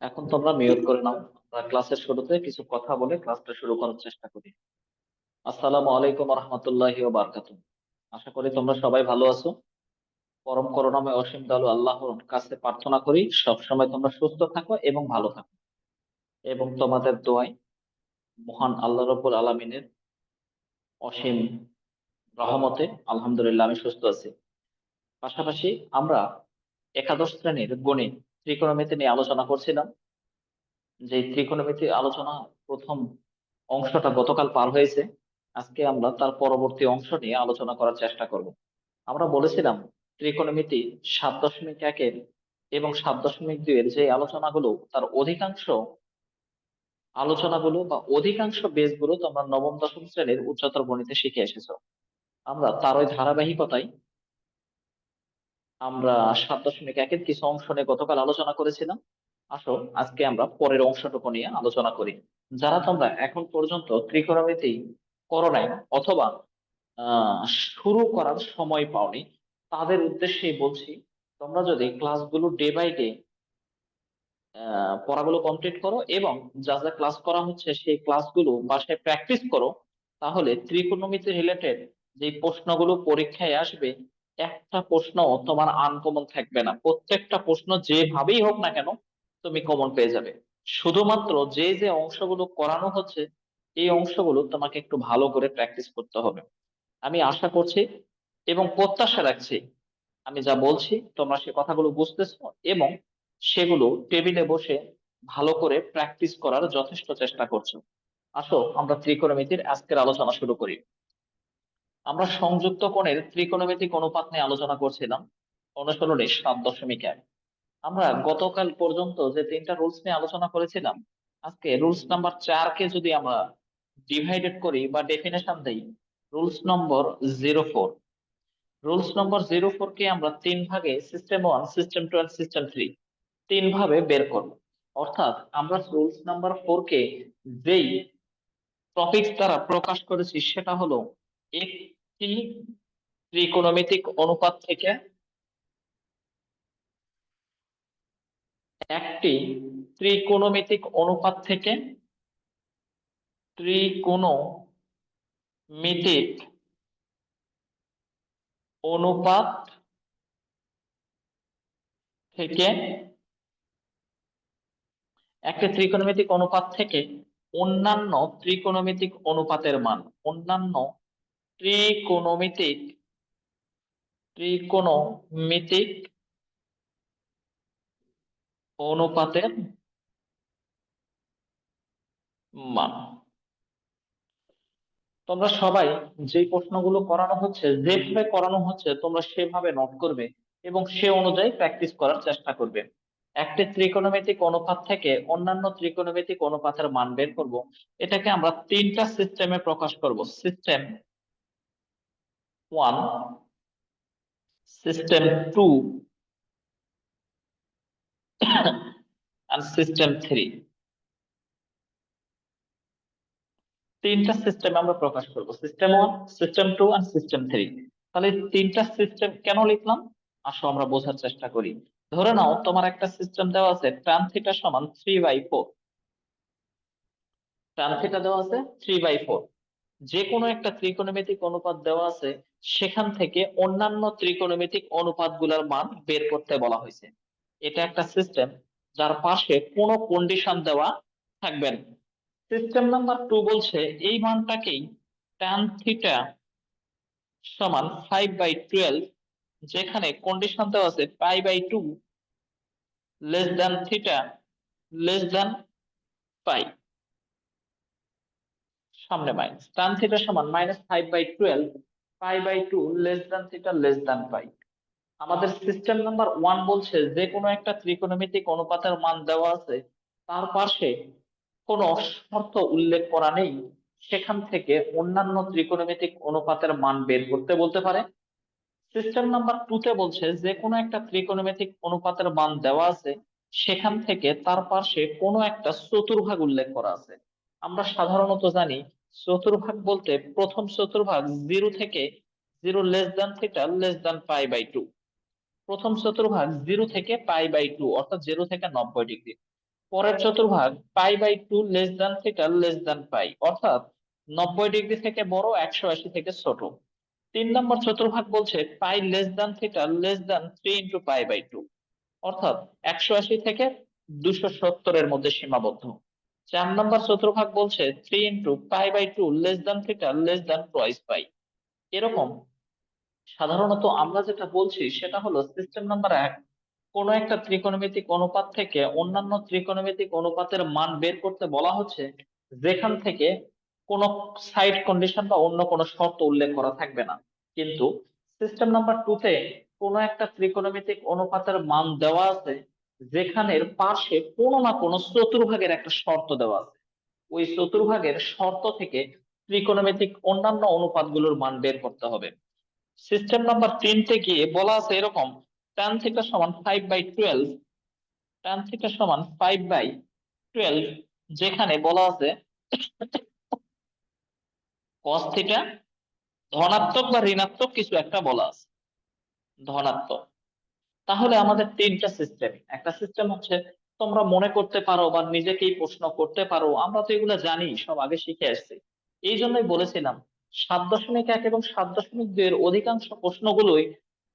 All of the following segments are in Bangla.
এখন তোমরা মিউট করে নাও। আমরা ক্লাসের শুরুতে কিছু কথা বলে ক্লাসটা শুরু করার চেষ্টা করি। আসসালামু আলাইকুম রহমতুল্লাহি ওয়া বারাকাতুহু। আশা করি তোমরা সবাই ভালো আছো। পরম করুণাময় অসীম দয়ালু আল্লাহর কাছে প্রার্থনা করি সবসময় তোমরা সুস্থ থাকো এবং ভালো থাকো, এবং তোমাদের দোয়ায় মহান আল্লাহ রাব্বুল আলামিনের অসীম রহমতে আলহামদুলিল্লাহ আমি সুস্থ আছি। পাশাপাশি আমরা একাদশ শ্রেণীর গণিত ত্রিকোণমিতি নিয়ে আলোচনা করছিলাম। যে ত্রিকোণমিতি আলোচনা প্রথম অংশটা গতকাল পার হয়েছে। আজকে আমরা তার পরবর্তী অংশ নিয়ে আলোচনা করার চেষ্টা করব। আমরা বলেছিলাম ত্রিকোণমিতি 7.1 এবং 7.2 এর যে আলোচনাগুলো, তার অধিকাংশ আলোচনাগুলো বা অধিকাংশ বেসগুলো তোমরা নবম দশম শ্রেণীর উচ্চতর গণিতে শিখে এসেছো। আমরা তার ওই ধারাবাহিকতায় আমরা 7.1 কিছু অংশ নিয়ে গতকাল আলোচনা করেছিলাম। আসো আজকে আমরা পরের অংশটুকু নিয়ে আলোচনা করি। যারা তোমরা এখন পর্যন্ত ত্রিকোণমিতি করো নাই অথবা শুরু করার সময় পাওনি, তাদের উদ্দেশ্যেই বলছি, তোমরা যদি ক্লাসগুলো ডে বাই ডে পড়াগুলো কমপ্লিট করো এবং যা যা ক্লাস করা হচ্ছে সেই ক্লাসগুলো বাসায় প্র্যাকটিস করো, তাহলে ত্রিকোণমিতি রিলেটেড যে প্রশ্নগুলো পরীক্ষায় আসবে, একটা প্রশ্ন তোমার আনকমন থাকবে না। প্রত্যেকটা প্রশ্ন যেভাবেই হোক না কেন তুমি কমন পেয়ে যাবে। শুধুমাত্র যে যে অংশগুলো করানো হচ্ছে এই অংশগুলো তোমাকে একটু ভালো করে প্র্যাকটিস করতে হবে। আমি আশা করছি এবং প্রত্যাশা রাখছি আমি যা বলছি তোমরা সে কথাগুলো বুঝতেছো এবং সেগুলো টেবিলে বসে ভালো করে প্র্যাকটিস করার যথেষ্ট চেষ্টা করছো। আসো আমরা ত্রিকোণমিতির আজকের আলোচনা শুরু করি। আমরা সংযুক্ত কোণের ত্রিকোণমিতিক অনুপাত নিয়ে আলোচনা করছিলাম অনুশীলনী 7.1। আমরা গতকাল পর্যন্ত যে তিনটা রুলস নিয়ে আলোচনা করেছিলাম, আজকে রুলস নাম্বার 4 কে যদি আমরা ডিভাইডেড করি বা ডেফিনেশন দেই, রুলস নম্বর 04। রুলস নম্বর 04 কে আমরা তিন ভাগে, সিস্টেম 1, সিস্টেম 2 এন্ড সিস্টেম 3, তিন ভাবে বের করব। অর্থাৎ আমরা রুলস নাম্বার 4 কে যেই টপিকস দ্বারা প্রকাশ করেছি সেটা হলো একটি ত্রিকোণমিতিক অনুপাত থেকে একটি ত্রিকোণমিতিক অনুপাত থেকে ত্রিকোণমিতিক অনুপাত থেকে একটি ত্রিকোণমিতিক অনুপাত থেকে অন্যান্য ত্রিকোণমিতিক অনুপাতের মান, অন্যান্য ত্রিকোণমিতিক ত্রিকোণমিতিক অনুপাতের মান। তোমরা সবাই যে প্রশ্নগুলো করানো হচ্ছে, যেভাবে করানো হচ্ছে তোমরা সেভাবে নোট করবে এবং সে অনুযায়ী প্র্যাকটিস করার চেষ্টা করবে। একটি ত্রিকোণমিতিক অনুপাত থেকে অন্যান্য ত্রিকোণমিতিক অনুপাতের মান বের করব। এটাকে আমরা তিনটা সিস্টেমে প্রকাশ করব: সিস্টেম 1, সিস্টেম 2 and সিস্টেম 3। তিনটা সিস্টেম আমরা প্রকাশ করব: সিস্টেম 1, সিস্টেম 2 and সিস্টেম 3। তাহলে এই তিনটা সিস্টেম কেন লিখলাম, আসো আমরা বোঝার চেষ্টা করি। ধরে নাও তোমার একটা সিস্টেম দেওয়া আছে tan থিটা সমান 3/4। tan থিটা দেওয়া আছে 3/4। যে কোনো একটা ত্রিকোণমিতিক অনুপাত দেওয়া আছে, সেখান থেকে অন্যান্য ত্রিকোণমিতিক অনুপাতগুলোর মান বের করতে বলা হয়েছে। এটা একটা সিস্টেম যার পাশে কোনো কন্ডিশন দেওয়া থাকবে না। সিস্টেম নাম্বার 2 বলছে এই মানটাকেই tan থিটা সমান 5/12, যেখানে কন্ডিশন দেওয়া আছে π/2 less than theta less than pi. সামনে মাইনাস, tan থিটা সমান -5/12 π/2 less than theta less than pi. আমাদের সিস্টেম নাম্বার 1 বলছে যে কোনো একটা ত্রিকোণমিতিক অনুপাতের মান দেওয়া আছে, তার পাশে কোনো শর্ত উল্লেখ করা নেই, সেখান থেকে অন্যান্য ত্রিকোণমিতিক অনুপাতের মান বের করতে বলতে পারে। সিস্টেম নাম্বার 2 তে বলছে যে কোনো একটা ত্রিকোণমিতিক অনুপাতের মান দেওয়া আছে, সেখান থেকে তার পাশে কোনো একটা চতুর্ভাগ উল্লেখ করা আছে। আমরা সাধারণত জানি চতুর্ভাগ বলতে প্রথম চতুর্ভাগ 0 থেকে 0 less than theta less than π/2। প্রথম চতুর্ভাগ 0 থেকে π/2 অর্থাৎ 0 থেকে 90 ডিগ্রি। পরের চতুর্ভাগ π/2 less than theta less than pi, অর্থাৎ 90 ডিগ্রি থেকে বড়, 180 থেকে ছোট। 3 নম্বর চতুর্ভাগ বলছে pi less than theta less than 3 × π/2, অর্থাৎ 180 থেকে 270 মধ্যে সীমাবদ্ধ। 4 নম্বর চতুর্ভাগ বলছে 3 × π/2 less than theta less than twice pi. এরকম সাধারণত আমরা যেটা বলছি সেটা হলো সিস্টেম নাম্বার 1, কোন একটা ত্রিকোণমিতিক অনুপাত থেকে অন্যান্য ত্রিকোণমিতিক অনুপাতের মান বের করতে বলা হচ্ছে, যেখান থেকে কোনো সাইড কন্ডিশন বা অন্য কোনো শর্ত উল্লেখ করা থাকবে না। কিন্তু সিস্টেম নাম্বার 2 তে কোনো একটা ত্রিকোণমিতিক অনুপাতের মান দেওয়া আছে, যেখানের পাশে কোনো না কোনো চতুর্ভাগের একটা শর্ত দেওয়া আছে। ওই চতুর্ভাগের শর্ত থেকে ত্রিকোণমিতিক অন্যান্য অনুপাতগুলোর মান বের করতে হবে। সিস্টেম নাম্বার 3 তে গিয়ে বলা আছে এরকম, tan থিটা সমান 5/12, tan থিটা সমান 5/12, যেখানে বলা আছে cos থিটা ধনাত্মক বা ঋণাত্মক কিছু একটা বলা আছে, ধনাত্মক। তাহলে আমাদের তিনটা সিস্টেম, একটা সিস্টেম হচ্ছে তোমরা মনে করতে পারো বা নিজেকেই প্রশ্ন করতে পারো, আমরা তো এগুলো জানি, সব আগে শিখে আসছি। এই জন্যই বলেছিলাম 7.1 এবং 7.2 এর অধিকাংশ প্রশ্নগুলোই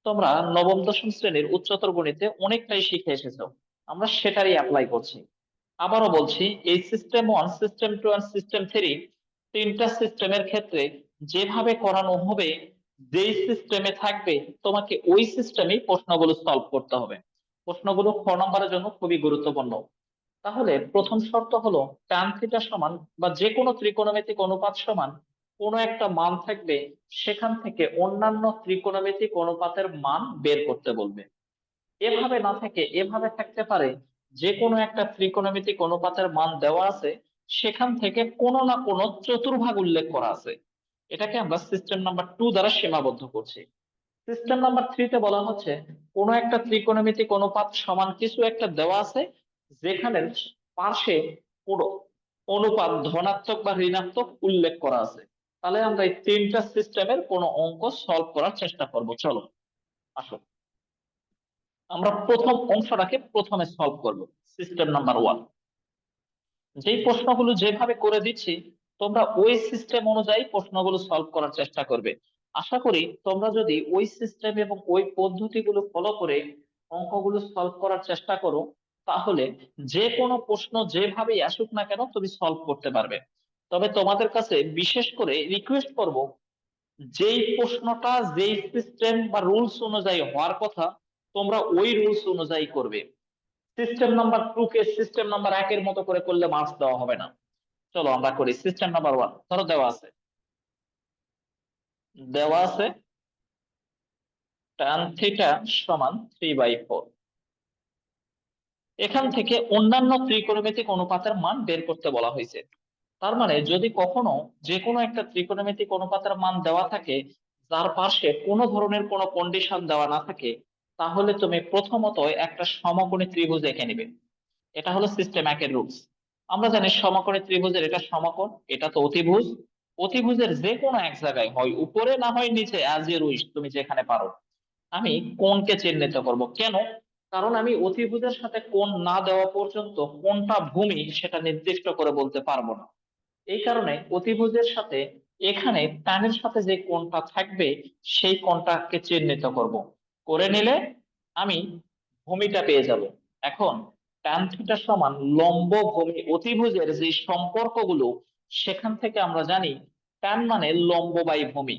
তোমরা নবম দশম শ্রেণীর উচ্চতর গণিতে অনেকটাই শিখে এসেছো, আমরা সেটারই অ্যাপ্লাই করছি। আবারও বলছি, এই সিস্টেম 1, সিস্টেম 2 আর সিস্টেম 3, তিনটা সিস্টেমের ক্ষেত্রে যেভাবে করানো হবে, যেই সিস্টেমে থাকবে, তোমাকে ওই সিস্টেমেই প্রশ্নগুলো সলভ করতে হবে। প্রশ্নগুলো খ নম্বরের জন্য খুবই গুরুত্বপূর্ণ। তাহলে প্রথম শর্ত হলো tan থিটা সমান বা যে কোনো ত্রিকোণমিতিক অনুপাত সমান কোনো একটা মান থাকবে, সেখান থেকে অন্যান্য ত্রিকোণমিতিক অনুপাতের মান বের করতে বলবে। এভাবে না থেকে এভাবে থাকতে পারে, যে কোনো একটা ত্রিকোণমিতিক অনুপাতের মান দেওয়া আছে, সেখান থেকে কোনো না কোনো চতুর্ভাগ উল্লেখ করা আছে, এটাকে আমরা সিস্টেম নাম্বার 2 দ্বারা সীমাবদ্ধ করছি। সিস্টেম নাম্বার 3 তে বলা হচ্ছে কোনো একটা ত্রিকোণমিতিক অনুপাত সমান কিছু একটা দেওয়া আছে, যেখানে পাশে পুরো অনুপাত ধনাত্মক বা ঋণাত্মক উল্লেখ করা আছে। তাহলে আমরা এই তিনটা সিস্টেমের কোনো অঙ্ক সলভ করার চেষ্টা করব। চলো আসো, আমরা প্রথম অংশটাকে প্রথমে সলভ করব। সিস্টেম নাম্বার 1, যেই প্রশ্নগুলো যেভাবে করে দিচ্ছি তোমরা ওই সিস্টেম অনুযায়ী প্রশ্নগুলো সলভ করার চেষ্টা করবে। আশা করি তোমরা যদি ওই সিস্টেম এবং ওই পদ্ধতিগুলো ফলো করে অঙ্কগুলো সলভ করার চেষ্টা করো, তাহলে যে কোনো প্রশ্ন যেভাবেই আসুক না কেন তুমি সলভ করতে পারবে। তবে তোমাদের কাছে বিশেষ করে রিকোয়েস্ট করব, যেই প্রশ্নটা যেই সিস্টেম বা রুলস অনুযায়ী হওয়ার কথা, তোমরা ওই রুলস অনুযায়ী করবে। সিস্টেম নাম্বার 2 কে সিস্টেম নাম্বার 1 এর মতো করে করলে মার্কস দেওয়া হবে না। চলো আমরা করি সিস্টেম নাম্বার 1। ধরো দেওয়া আছে tan থিটা সমান 3/4। এখান থেকে অন্যান্য ত্রিকোণমিতিক অনুপাতের মান বের করতে বলা হয়েছে। তার মানে যদি কখনো যে কোনো একটা ত্রিকোণমিতিক অনুপাতের মান দেওয়া থাকে, যার পাশে কোনো ধরনের কোনো কন্ডিশন দেওয়া না থাকে, তাহলে তুমি প্রথমত একটা সমকোণী ত্রিভুজ এঁকে নিবে। এটা হলো সিস্টেম 1 এর রুলস। আমরা জানি সমকোণী ত্রিভুজের এটা সমকোণ, এটা তো অতিভুজ। অতিভুজের যে কোনো এক জায়গায়, হয় উপরে না হয় নিচে, অ্যাজ ইউ উইশ, তুমি যেখানে পারো। আমি কোণকে চিহ্নিত করব কেন? কারণ আমি অতিভুজের সাথে কোণ না দেওয়া পর্যন্ত কোনটা ভূমি সেটা নির্দিষ্ট করে বলতে পারবো না। এই কারণে অতিভুজের সাথে এখানে টানের সাথে যে কোণটা থাকবে, সেই কোণটাকে চিহ্নিত করব। করে নিলে আমি ভূমিটা পেয়ে যাব। এখন tan থিটা সমান লম্ব ভূমি অতিভুজের যে সম্পর্কগুলো, সেখান থেকে আমরা জানি tan মানে লম্ব বাই ভূমি।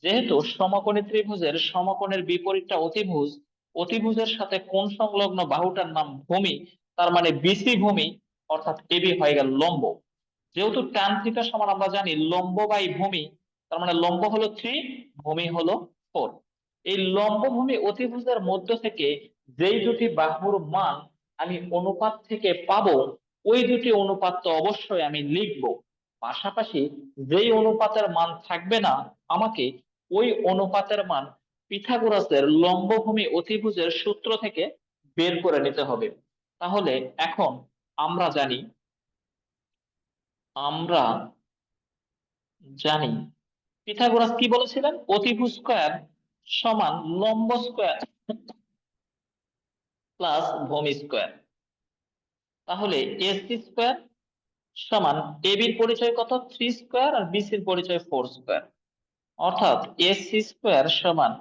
যেহেতু সমকোণী ত্রিভুজের সমকোণের বিপরীতটা অতিভুজ, অতিভুজের সাথে কোণ সংলগ্ন বাহুটার নাম ভূমি, তার মানে বিসি ভূমি, অর্থাৎ এবি হয়ে গেল লম্ব। যেহেতু tan থিটা সমান আমরা জানি লম্ব বাই ভূমি, তার মানে লম্ব হলো 3, ভূমি হলো 4। এই লম্ব ভূমি অতিভুজের মধ্য থেকে যেই দুটি বাহুর মান আমি অনুপাত থেকে পাবো, ওই দুটি অনুপাত তো অবশ্যই আমি লিখবো। পাশাপাশি যেই অনুপাতের মান থাকবে না, আমাকে ওই অনুপাতের মান পিথাগোরাসের লম্বভূমি অতিভুজের সূত্র থেকে বের করে নিতে হবে। তাহলে এখন আমরা জানি আমরা জানি পিথাগোরাস কি বলেছিলেন, অতিভুজ স্কয়ার সমান লম্ব স্কয়ার প্লাস ভূমি স্কয়ার। তাহলে এসি স্কোয়ার সমান এবির পরিচয় কত 3 স্কোয়ার আর বিসির পরিচয় 4 স্কোয়ার, অর্থাৎ এসি স্কোয়ার সমান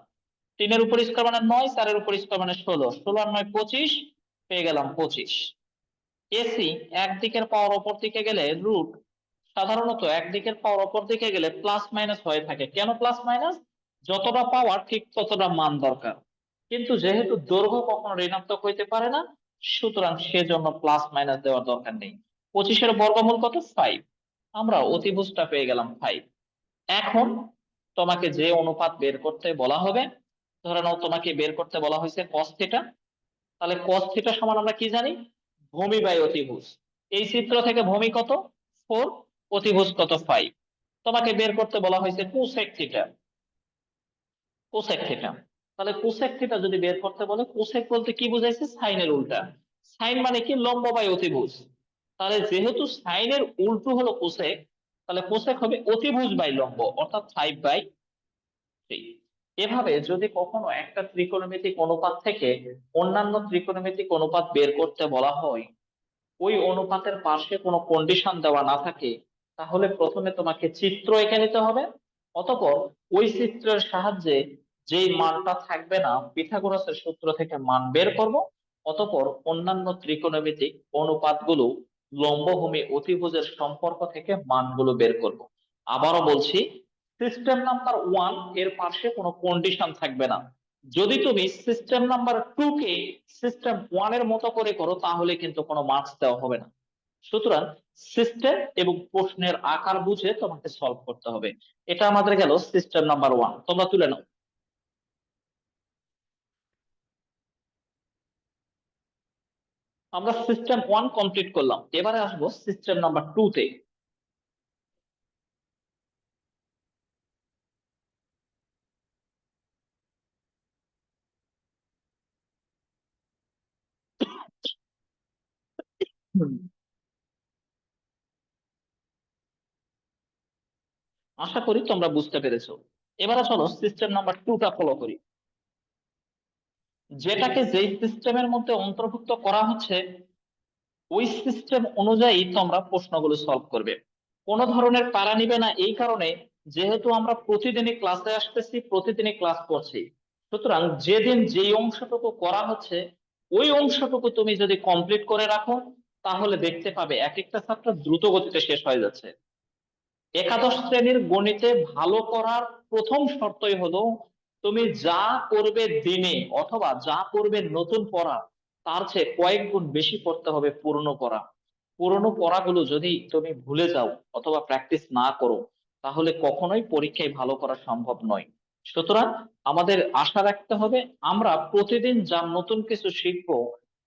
3 এর উপর স্কোয়ার মানে 9, 4 এর উপর স্কোয়ার মানে 16, 16 আর 9 25, পেয়ে গেলাম 25। এসি একদিকের পাওয়ার অপর দিকে গেলে রুট, সাধারণত একদিকের পাওয়ার অপর দিকে গেলে প্লাস মাইনাস হয়ে থাকে। কেন প্লাস মাইনাস? যতটা পাওয়ার ঠিক ততটা মান দরকার, কিন্তু যেহেতু দৈর্ঘ্য কখনো ঋণাত্মক হইতে পারে না, সুতরাং সেজন্য প্লাস মাইনাস দেওয়ার দরকার নেই। 25-এর বর্গমূল কত 5, আমরা অতিভুজটা পেয়ে গেলাম 5। এখন তোমাকে যে অনুপাত বের করতে বলা হবে, ধরে নাও তোমাকে বের করতে বলা হয়েছে cos থিটা, তাহলে cos থিটা সমান আমরা কি জানি, ভূমি বাই অতিভুজ। এই চিত্র থেকে ভূমি কত 4, অতিভুজ কত 5। তোমাকে বের করতে বলা হয়েছে কোসেক থিটা, কোসেক থিটা, তাহলে কোসেক থিটা যদি বের করতে বলে, কোসেক বলতে কি বুঝাইছে, সাইনের উল্টা। সাইন মানে কি, লম্ব বাই অতিভুজ। তাহলে যেহেতু সাইনের উল্টো হলো কোসেক, তাহলে কোসেক হবে অতিভুজ বাই লম্ব, অর্থাৎ 5/3। এভাবে যদি কখনো একটা ত্রিকোণমিতিক অনুপাত থেকে অন্যান্য ত্রিকোণমিতিক অনুপাত বের করতে বলা হয়, ওই অনুপাতের পাশে কোনো কন্ডিশন দেওয়া না থাকে, তাহলে প্রথমে তোমাকে চিত্র এঁকে নিতে হবে। অতঃপর ওই চিত্রের সাহায্যে যেই মানটা থাকবে না, পিথাগোরাসের সূত্র থেকে মান বের করব। অতঃপর অন্যান্য ত্রিকোণমিতিক অনুপাতগুলো লম্বভূমি অতিভুজের সম্পর্ক থেকে মানগুলো বের করব। আবারও বলছি, সিস্টেম নাম্বার 1 এর পাশে কোনো কন্ডিশন থাকবে না। যদি তুমি সিস্টেম নাম্বার 2 কে সিস্টেম 1 এর মতো করে করো, তাহলে কিন্তু কোনো মার্কস দেওয়া হবে না। সুতরাং সিস্টেম এবং প্রশ্নের আকার বুঝে তোমাকে সলভ করতে হবে। এটা আমাদের গেল সিস্টেম নাম্বার 1, তোমরা তুলে নাও। আমরা সিস্টেম 1 কমপ্লিট করলাম, এবারে আসবো সিস্টেম নাম্বার 2 তে। হুম। আশা করি তোমরা বুঝতে পেরেছো। এবারে চলো সিস্টেম নাম্বার 2 টা ফলো করি। যেটাকে যেই সিস্টেমের মধ্যে অন্তর্ভুক্ত করা হচ্ছে, ওই সিস্টেম অনুযায়ী তোমরা প্রশ্নগুলো সলভ করবে। কোনো ধরনের প্যারা নিবে না, এই কারণে যেহেতু আমরা প্রতিদিনই ক্লাসে আসতেছি, প্রতিদিনই ক্লাস করছি, সুতরাং যেদিন যেই অংশটুকু করা হচ্ছে, ওই অংশটুকু তুমি যদি কমপ্লিট করে রাখো, তাহলে দেখতে পাবে এক একটা ছাত্র দ্রুত গতিতে শেষ হয়ে যাচ্ছে। একাদশ শ্রেণীর গণিতে ভালো করার প্রথম শর্তই হলো, তুমি যা করবে দিনে অথবা যা করবে নতুন পড়া, তার চেয়ে কয়েক গুণ বেশি পড়তে হবে পুরনো পড়া। পুরনো পড়াগুলো যদি তুমি ভুলে যাও অথবা প্র্যাকটিস না করো, তাহলে কখনোই পরীক্ষায় ভালো করা সম্ভব নয়। সুতরাং আমাদের আশা রাখতে হবে, আমরা প্রতিদিন যা নতুন কিছু শিখবো,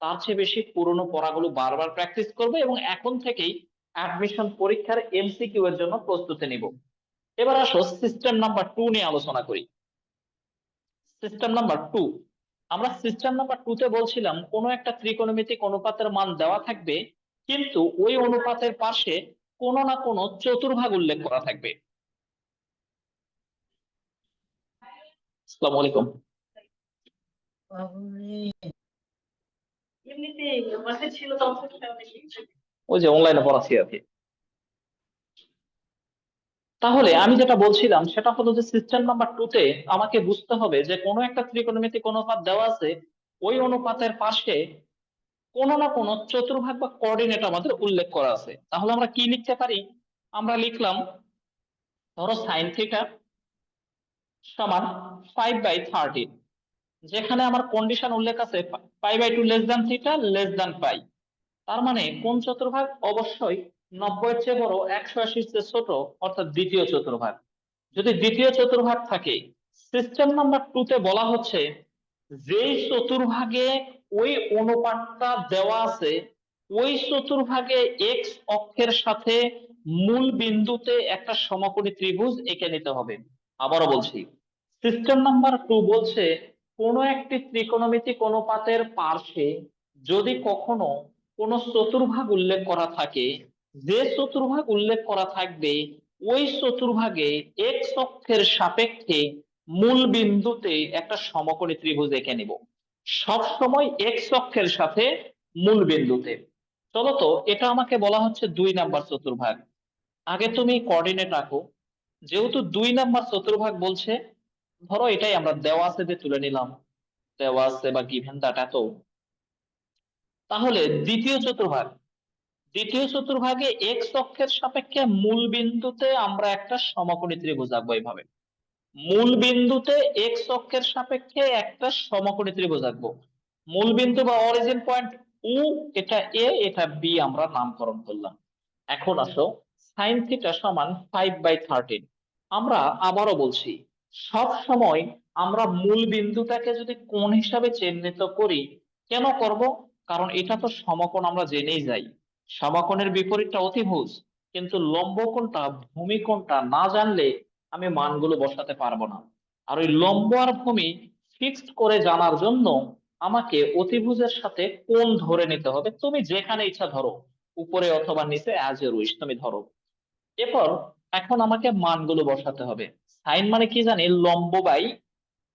তার চেয়ে বেশি পুরনো পড়াগুলো বারবার প্র্যাকটিস করবে, এবং এখন থেকেই অ্যাডমিশন পরীক্ষার এমসিকিউ এর জন্য প্রস্তুতি নিব। এবার আসো সিস্টেম নাম্বার 2 নিয়ে আলোচনা করি। সিস্টেম নাম্বার 2, আমরা সিস্টেম নাম্বার 2 তে বলছিলাম কোনো একটা ত্রিকোণমিতিক অনুপাতের মান দেওয়া থাকবে, কিন্তু ওই অনুপাতের পাশে কোনো না কোনো চতুর্ভাগ উল্লেখ করা থাকবে। আসসালামু আলাইকুম। ওই যে অনলাইনে পড়াচ্ছি আর কি। তাহলে আমি যেটা বলছিলাম সেটা হলো যে সিস্টেম নাম্বার 2 তে আমাকে বুঝতে হবে যে কোনো একটা ত্রিকোণমিতিক অনুপাত দেওয়া আছে, ওই অনুপাতের পাশে কোনো না কোনো চতুর্ভাগ বা কোঅর্ডিনেট আমাদের উল্লেখ করা আছে। তাহলে আমরা কি লিখতে পারি? আমরা লিখলাম, ধরো সাইন থিটা সমান 5/13, যেখানে আমার কন্ডিশন উল্লেখ আছে π/2 less than theta less than pi. তার মানে কোন চতুর্ভাগ? অবশ্যই 90-এর চেয়ে বড়, 180-র চেয়ে ছোট, অর্থাৎ দ্বিতীয় চতুর্ভাগ। যদি দ্বিতীয় চতুর্ভাগ থাকে, সিস্টেম নাম্বার 2 তে বলা হচ্ছে যেই চতুর্ভাগে ওই অনুপাতটা দেওয়া আছে, ওই চতুর্ভাগে এক্স অক্ষের সাথে মূল বিন্দুতে একটা সমকোণী ত্রিভুজ এঁকে নিতে হবে। আবারও বলছি, সিস্টেম নাম্বার 2 বলছে কোন একটি ত্রিকোণমিতিক অনুপাতের পার্শ্বে যদি কখনো কোনো চতুর্ভাগ উল্লেখ করা থাকে, যে চতুর্ভাগ উল্লেখ করা থাকবে, ওই চতুর্ভাগে এক্স অক্ষের সাপেক্ষে মূল বিন্দুতে একটা সমকোণী ত্রিভুজ এঁকে নিব। সব সময় এক্স অক্ষের সাথে মূল বিন্দুতে। চলো তো, এটা আমাকে বলা হচ্ছে 2 নাম্বার চতুর্ভাগ। আগে তুমি কোঅর্ডিনেট রাখো। যেহেতু 2 নাম্বার চতুর্ভাগ বলছে, ধরো এটাই আমরা দেওয়া আছে যে তুলে নিলাম, দেওয়া আছে বা গিভেন দ্যাট এত। তাহলে দ্বিতীয় চতুর্ভাগে এক্স অক্ষের সাপেক্ষে মূল বিন্দুতে আমরা একটা সমকোণী ত্রিভুজ আঁকবো এইভাবে। মূল বিন্দুতে এক্স অক্ষের সাপেক্ষে একটা সমকোণী ত্রিভুজ আঁকবো। মূল বিন্দু বা অরিজিন পয়েন্ট ও, এটা এ এটা বি আমরা নামকরণ করলাম। এখন আসো, সাইন থিটা সমান 5/13। আমরা আবারও বলছি, সব সময় আমরা মূল বিন্দুটাকে যদি কোণ হিসাবে চিহ্নিত করি, কেন করব? কারণ এটা তো সমকোণ, আমরা জেনেই যাই সমকোণের বিপরীতটা অতিভুজ। কিন্তু লম্ব কোণটা ভূমি কোণটা না জানলে আমি মানগুলো বসাতে পারবো না। আর ওই লম্ব আর ভূমি ফিক্সড করে জানার জন্য আমাকে অতিভুজের সাথে কোণ ধরে নিতে হবে। তুমি যেখানে ইচ্ছা ধরো, উপরে অথবা নিচে, অ্যাজ ইউ উইশ তুমি ধরো। এরপর এখন আমাকে মানগুলো বসাতে হবে। সাইন মানে কি জানি, লম্ব বাই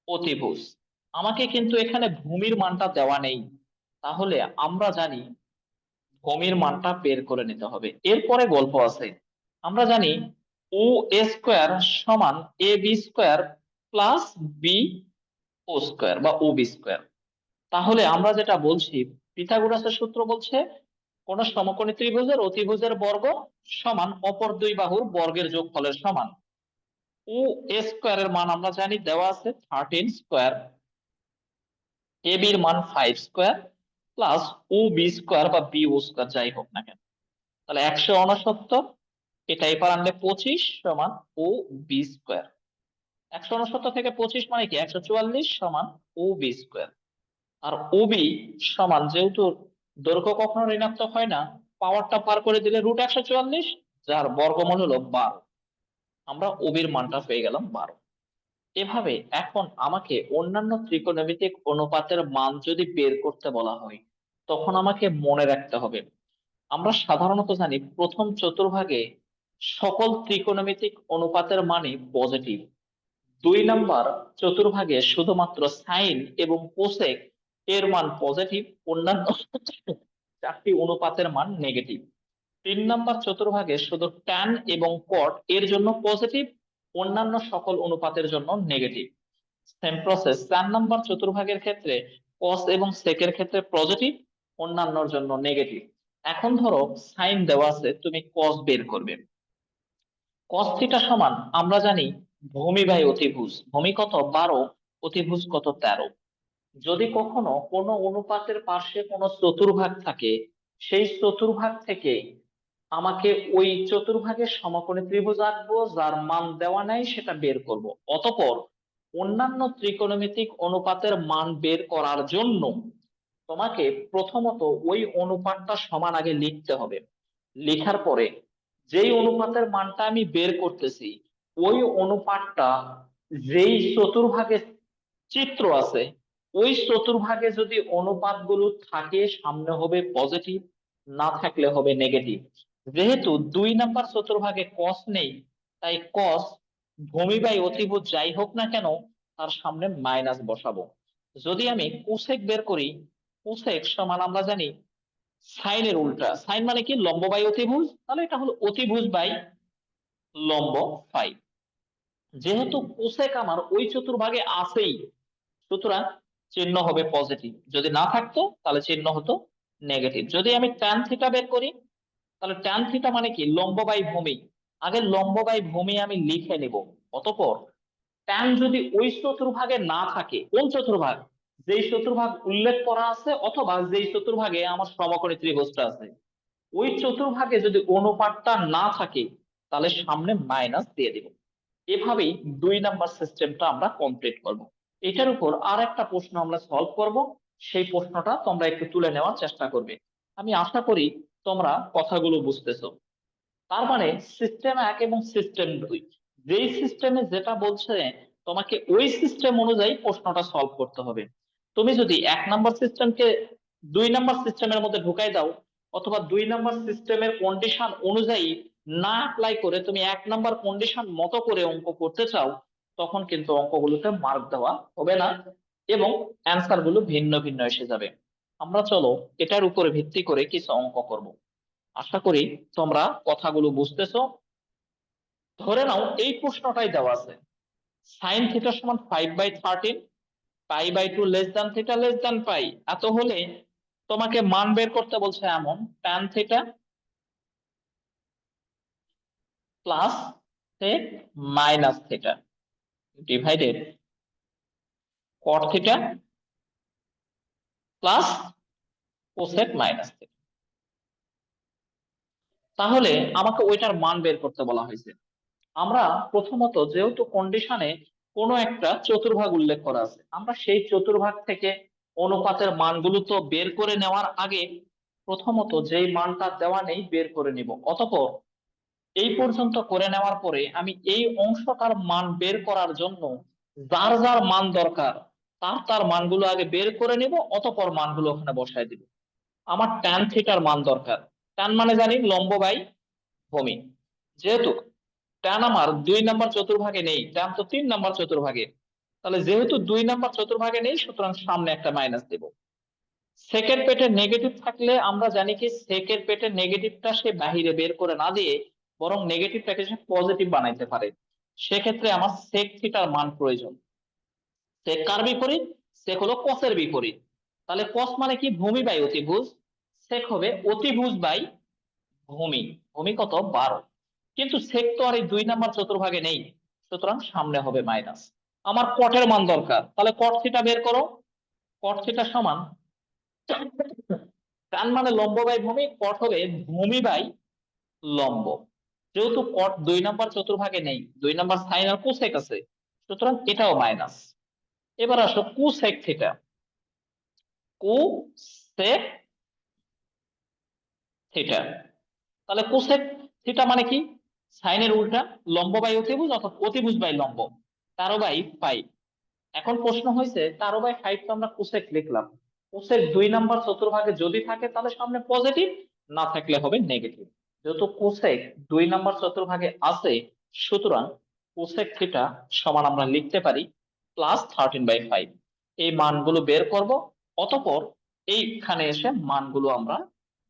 অতিভুজ। আমাকে কিন্তু এখানে ভূমির মানটা দেওয়া নেই, তাহলে আমরা জানি ভূমির মানটা বের করে নিতে হবে। এরপরে গল্প আছে। আমরা জানি ও এ স্কোয়ার সমান A B square plus B O square বা ও বি স্কোয়ার। তাহলে আমরা যেটা বলছি, পিথাগোরাসের সূত্র বলছে কোন সমকোণী ত্রিভুজের অতিভুজের বর্গ সমান অপর দুই বাহুর বর্গের যোগফলের সমান। ও এ স্কোয়ার এর মান আমরা জানি দেওয়া আছে 13 স্কোয়ার, এ বি এর মান 5 স্কোয়ার প্লাস ও বি স্কোয়ার বা বি ও স্কোয়ার যাই হোক না কেন। তাহলে 169, এটা এবার আনলে 25 সমান ও বি স্কোয়ার। 169 থেকে 25 মানে কি 144 সমান ও বি স্কোয়ার। আর ওবি সমান, যেহেতু দৈর্ঘ্য কখনো ঋণাত্মক হয় না, পাওয়ারটা পার করে দিলে √144, যার বর্গমূল হলো 12। আমরা ওবির মানটা পেয়ে গেলাম 12। এভাবে এখন আমাকে অন্যান্য ত্রিকোণমিতিক অনুপাতের মান যদি বের করতে বলা হয়, তখন আমাকে মনে রাখতে হবে, আমরা সাধারণত জানি প্রথম চতুর্ভাগে সকল ত্রিকোণমিতিক অনুপাতের মানই পজিটিভ। 2 নাম্বার চতুর্ভাগে শুধুমাত্র সাইন এবং কোসেক এর মান পজিটিভ, অন্যান্য 4টি অনুপাতের মান নেগেটিভ। 3 নাম্বার চতুর্ভাগে শুধু ট্যান এবং কট এর জন্য পজিটিভ, অন্যান্য সকল অনুপাতের জন্য নেগেটিভ। সেম প্রসেস 4 নাম্বার চতুর্ভাগের ক্ষেত্রে কস এবং সেকের ক্ষেত্রে পজিটিভ, অন্যান্যর জন্য নেগেটিভ। এখন ধরো সাইন দেওয়া আছে, তুমি কস বের করবে। কস থিটা সমান আমরা জানি ভূমি বাই অতিভুজ। ভূমি কত 12, অতিভুজ কত 13। যদি কখনো কোনো অনুপাতের পার্শ্বে কোনো চতুর্ভাগ থাকে, সেই চতুর্ভাগ থেকে আমাকে ওই চতুর্ভাগের সমকোণী ত্রিভুজ আঁকবো, যার মান দেওয়া নাই সেটা বের করব। অতঃপর অন্যান্য ত্রিকোণমিতিক অনুপাতের মান বের করার জন্য তোমাকে প্রথমত ওই অনুপাতটা সমান আগে লিখতে হবে। লেখার পরে যেই অনুপাতের মানটা আমি বের করতেছি, ওই অনুপাতটা যেই চতুর্ভাগে চিত্র আছে, ওই চতুর্ভাগে যদি অনুপাতগুলো থাকে সামনে হবে পজিটিভ, না থাকলে হবে নেগেটিভ। যেহেতু 2 নাম্বার চতুর্ভাগে কস নেই, তাই কস ভূমি বাই অতিভুজ যাই হোক না কেন তার সামনে মাইনাস বসাবো। যদি আমি কোসেক বের করি, কোসেক সমান আমরা জানি সাইনের উল্টা। সাইন মানে কি লম্ব বাই অতিভুজ, তাহলে এটা হলো অতিভুজ বাই লম্ব 5। যেহেতু কোসেক আমার ওই চতুর্ভাগে আছেই, সুতরাং চিহ্ন হবে পজিটিভ। যদি না থাকতো তাহলে চিহ্ন হতো নেগেটিভ। যদি আমি ট্যান থিটা বের করি, তাহলে ট্যান থিটা মানে কি লম্ব বাই ভূমি। আগে লম্ব বাই ভূমি আমি লিখে নিব। অতঃপর ট্যান যদি ওই চতুর্ভাগে না থাকে, কোন চতুর্ভাগ? যেই চতুর্ভাগ উল্লেখ করা আছে অথবা যেই চতুর্ভাগে আমার সমকোণী ত্রিভুজটা আছে, ওই চতুর্ভাগে যদি অনুপাতটা না থাকে, তাহলে সামনে মাইনাস দিয়ে দিব। এভাবেই 2 নাম্বার সিস্টেমটা আমরা কমপ্লিট করব। এটার উপর আর একটা প্রশ্ন আমরা সলভ করব। সেই প্রশ্নটা তোমরা একটু তুলে নেওয়ার চেষ্টা করবে। আমি আশা করি তোমরা কথাগুলো বুঝতেছো। তার মানে সিস্টেম 1 এবং সিস্টেম 2, যেই সিস্টেমে যেটা বলছে তোমাকে ওই সিস্টেম অনুযায়ী প্রশ্নটা সলভ করতে হবে। তুমি যদি 1 নাম্বার সিস্টেমকে 2 নাম্বার সিস্টেমের মধ্যে ঢুকাই দাও, অথবা 2 নাম্বার সিস্টেমের কন্ডিশন অনুযায়ী না অ্যাপ্লাই করে তুমি 1 নাম্বার কন্ডিশন মতো করে অঙ্ক করতে চাও, তখন কিন্তু অঙ্কগুলোতে মার্ক দেওয়া হবে না এবং অ্যান্সার গুলো ভিন্ন ভিন্ন এসে যাবে। আমরা চলো এটার উপরে ভিত্তি করে কিছু অঙ্ক করব। আশা করি তোমরা কথাগুলো বুঝতেছো। ধরে নাও এই প্রশ্নটাই দেওয়া আছে, সাইন থিটা সমান 5/13, pi less than theta less than pi. এত হলে তোমাকে মান বের করতে বলছে এমন, tan theta plus sec minus theta divided cot theta plus cosec minus theta. তাহলে আমাকে ওইটার মান বের করতে বলা হয়েছে। আমরা প্রথমত যেহেতু কন্ডিশনে কোনো একটা চতুর্ভাগ উল্লেখ করা আছে, আমরা সেই চতুর্ভাগ থেকে অনুপাতের মানগুলো তো বের করে নেওয়ার আগে প্রথমত যেই মানটা দেওয়া নেই বের করে নিব। অতঃপর এই পর্যন্ত করে নেওয়ার পরে আমি এই অংশটার মান বের করার জন্য যার যার মান দরকার তার তার মানগুলো আগে বের করে নিব, অতঃপর মানগুলো ওখানে বসায় দিব। আমার ট্যান থিটার মান দরকার। ট্যান মানে জানি লম্ব বাই ভূমি। যেহেতু ট্যান আমার 2 নম্বর চতুর্ভাগে নেই, ট্যান তো 3 নম্বর চতুর্ভাগে, তাহলে যেহেতু 2 নম্বর চতুর্ভাগে নেই সুতরাং সামনে একটা মাইনাস দেব। সেকের পেটে নেগেটিভ থাকলে আমরা জানি কি সেকের পেটে নেগেটিভটা সে বাহিরে বের করে না দিয়ে বরং নেগেটিভটাকে সে পজিটিভ বানাইতে পারে। সেক্ষেত্রে আমার সেক থিটার মান প্রয়োজন। সেক কার বিপরীত? সেক হলো কসের বিপরীত। তাহলে কস মানে কি? ভূমি বাই অতিভুজ। সেক হবে অতিভুজ বাই ভূমি। ভূমি কত? 12। কিন্তু সেক তো আর এই 2 নম্বর চতুর্ভাগে নেই, সুতরাং সামনে হবে মাইনাস। আমার কটের মান দরকার, তাহলে কট থিটা বের করো। কট থিটা সমান টান মানে লম্ব বাই ভূমি, কট হবে ভূমি বাই লম্ব। যেহেতু কট 2 নম্বর চতুর্ভাগে নেই, 2 নম্বর সাইন আর কোসেক আছে, সুতরাং এটাও মাইনাস। এবার আসো কোসেক থিটা। কোসেক থিটা, তাহলে কোসেক থিটা মানে কি? সাইনের উল্টা, লম্ব বাই অতিভুজ অর্থাৎ অতিভুজ বাই লম্ব, 13/5। এখন প্রশ্ন হয়েছে 13/5 তো আমরা কোসেক লিখলাম, কোসেক 2 নম্বর চতুর্ভাগে যদি থাকে তাহলে সামনে পজিটিভ, না থাকলে হবে নেগেটিভ। যেহেতু কোসেক 2 নম্বর চতুর্ভাগে আছে সুতরাং কোসেক থিটা সমান আমরা লিখতে পারি +13/5। এই মানগুলো বের করব, অতঃপর এইখানে এসে মানগুলো আমরা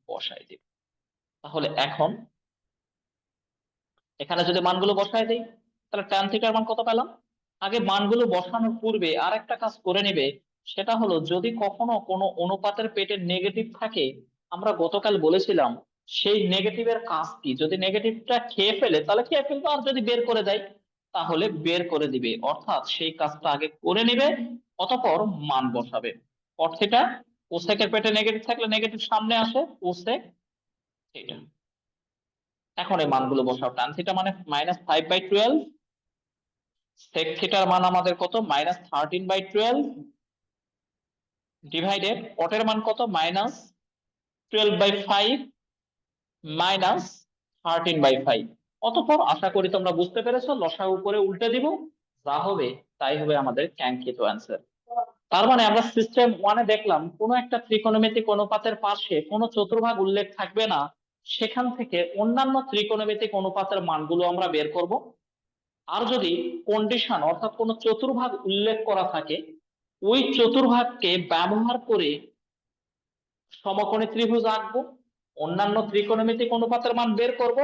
বসাই দিব। তাহলে এখন এখানে যদি মানগুলো বসায় দেই তাহলে ট্যান থিটার মান কত পেলাম। আগে মানগুলো বসানোর পূর্বে আর একটা কাজ করে নেবে, সেটা হলো যদি কখনো কোনো অনুপাতের পেটে নেগেটিভ থাকে, আমরা গতকাল বলেছিলাম সেই নেগেটিভের কাজ কি। যদি নেগেটিভটা খেয়ে ফেলে তাহলে খেয়ে ফেলবে, আর যদি বের করে দেয় তাহলে বের করে দিবে, অর্থাৎ সেই কাজটা আগে করে নেবে, অতঃপর মান বসাবে। cot থিটা, কোসেকের পেটে নেগেটিভ থাকলে নেগেটিভ সামনে আসে, কোসেক থিটা। এখন এই মানগুলো বসাও। tan থিটা মানে -5/12, sec থিটার মান আমাদের কত? -13/12 ডিভাইডেড কটের মান কত? -12/5 -13/5। অতঃপর আশা করি তোমরা বুঝতে পেরেছো, লসাগু করে উল্টে দিব, যা হবে তাই হবে আমাদের কাঙ্ক্ষিত অ্যান্সার। তার মানে আমরা সিস্টেম ওয়ানে দেখলাম কোন একটা ত্রিকোণমিতিক অনুপাতের পাশে কোন চতুর্ভাগ উল্লেখ থাকবে না, সেখান থেকে অন্যান্য ত্রিকোণমিতিক অনুপাতের মানগুলো আমরা বের করব। আর যদি কন্ডিশন অর্থাৎ কোন চতুর্ভাগ উল্লেখ করা থাকে, ওই চতুর্ভাগকে ব্যবহার করে সমকোণী ত্রিভুজ আঁকবো, অন্যান্য ত্রিকোণমিতিক অনুপাতের মান বের করব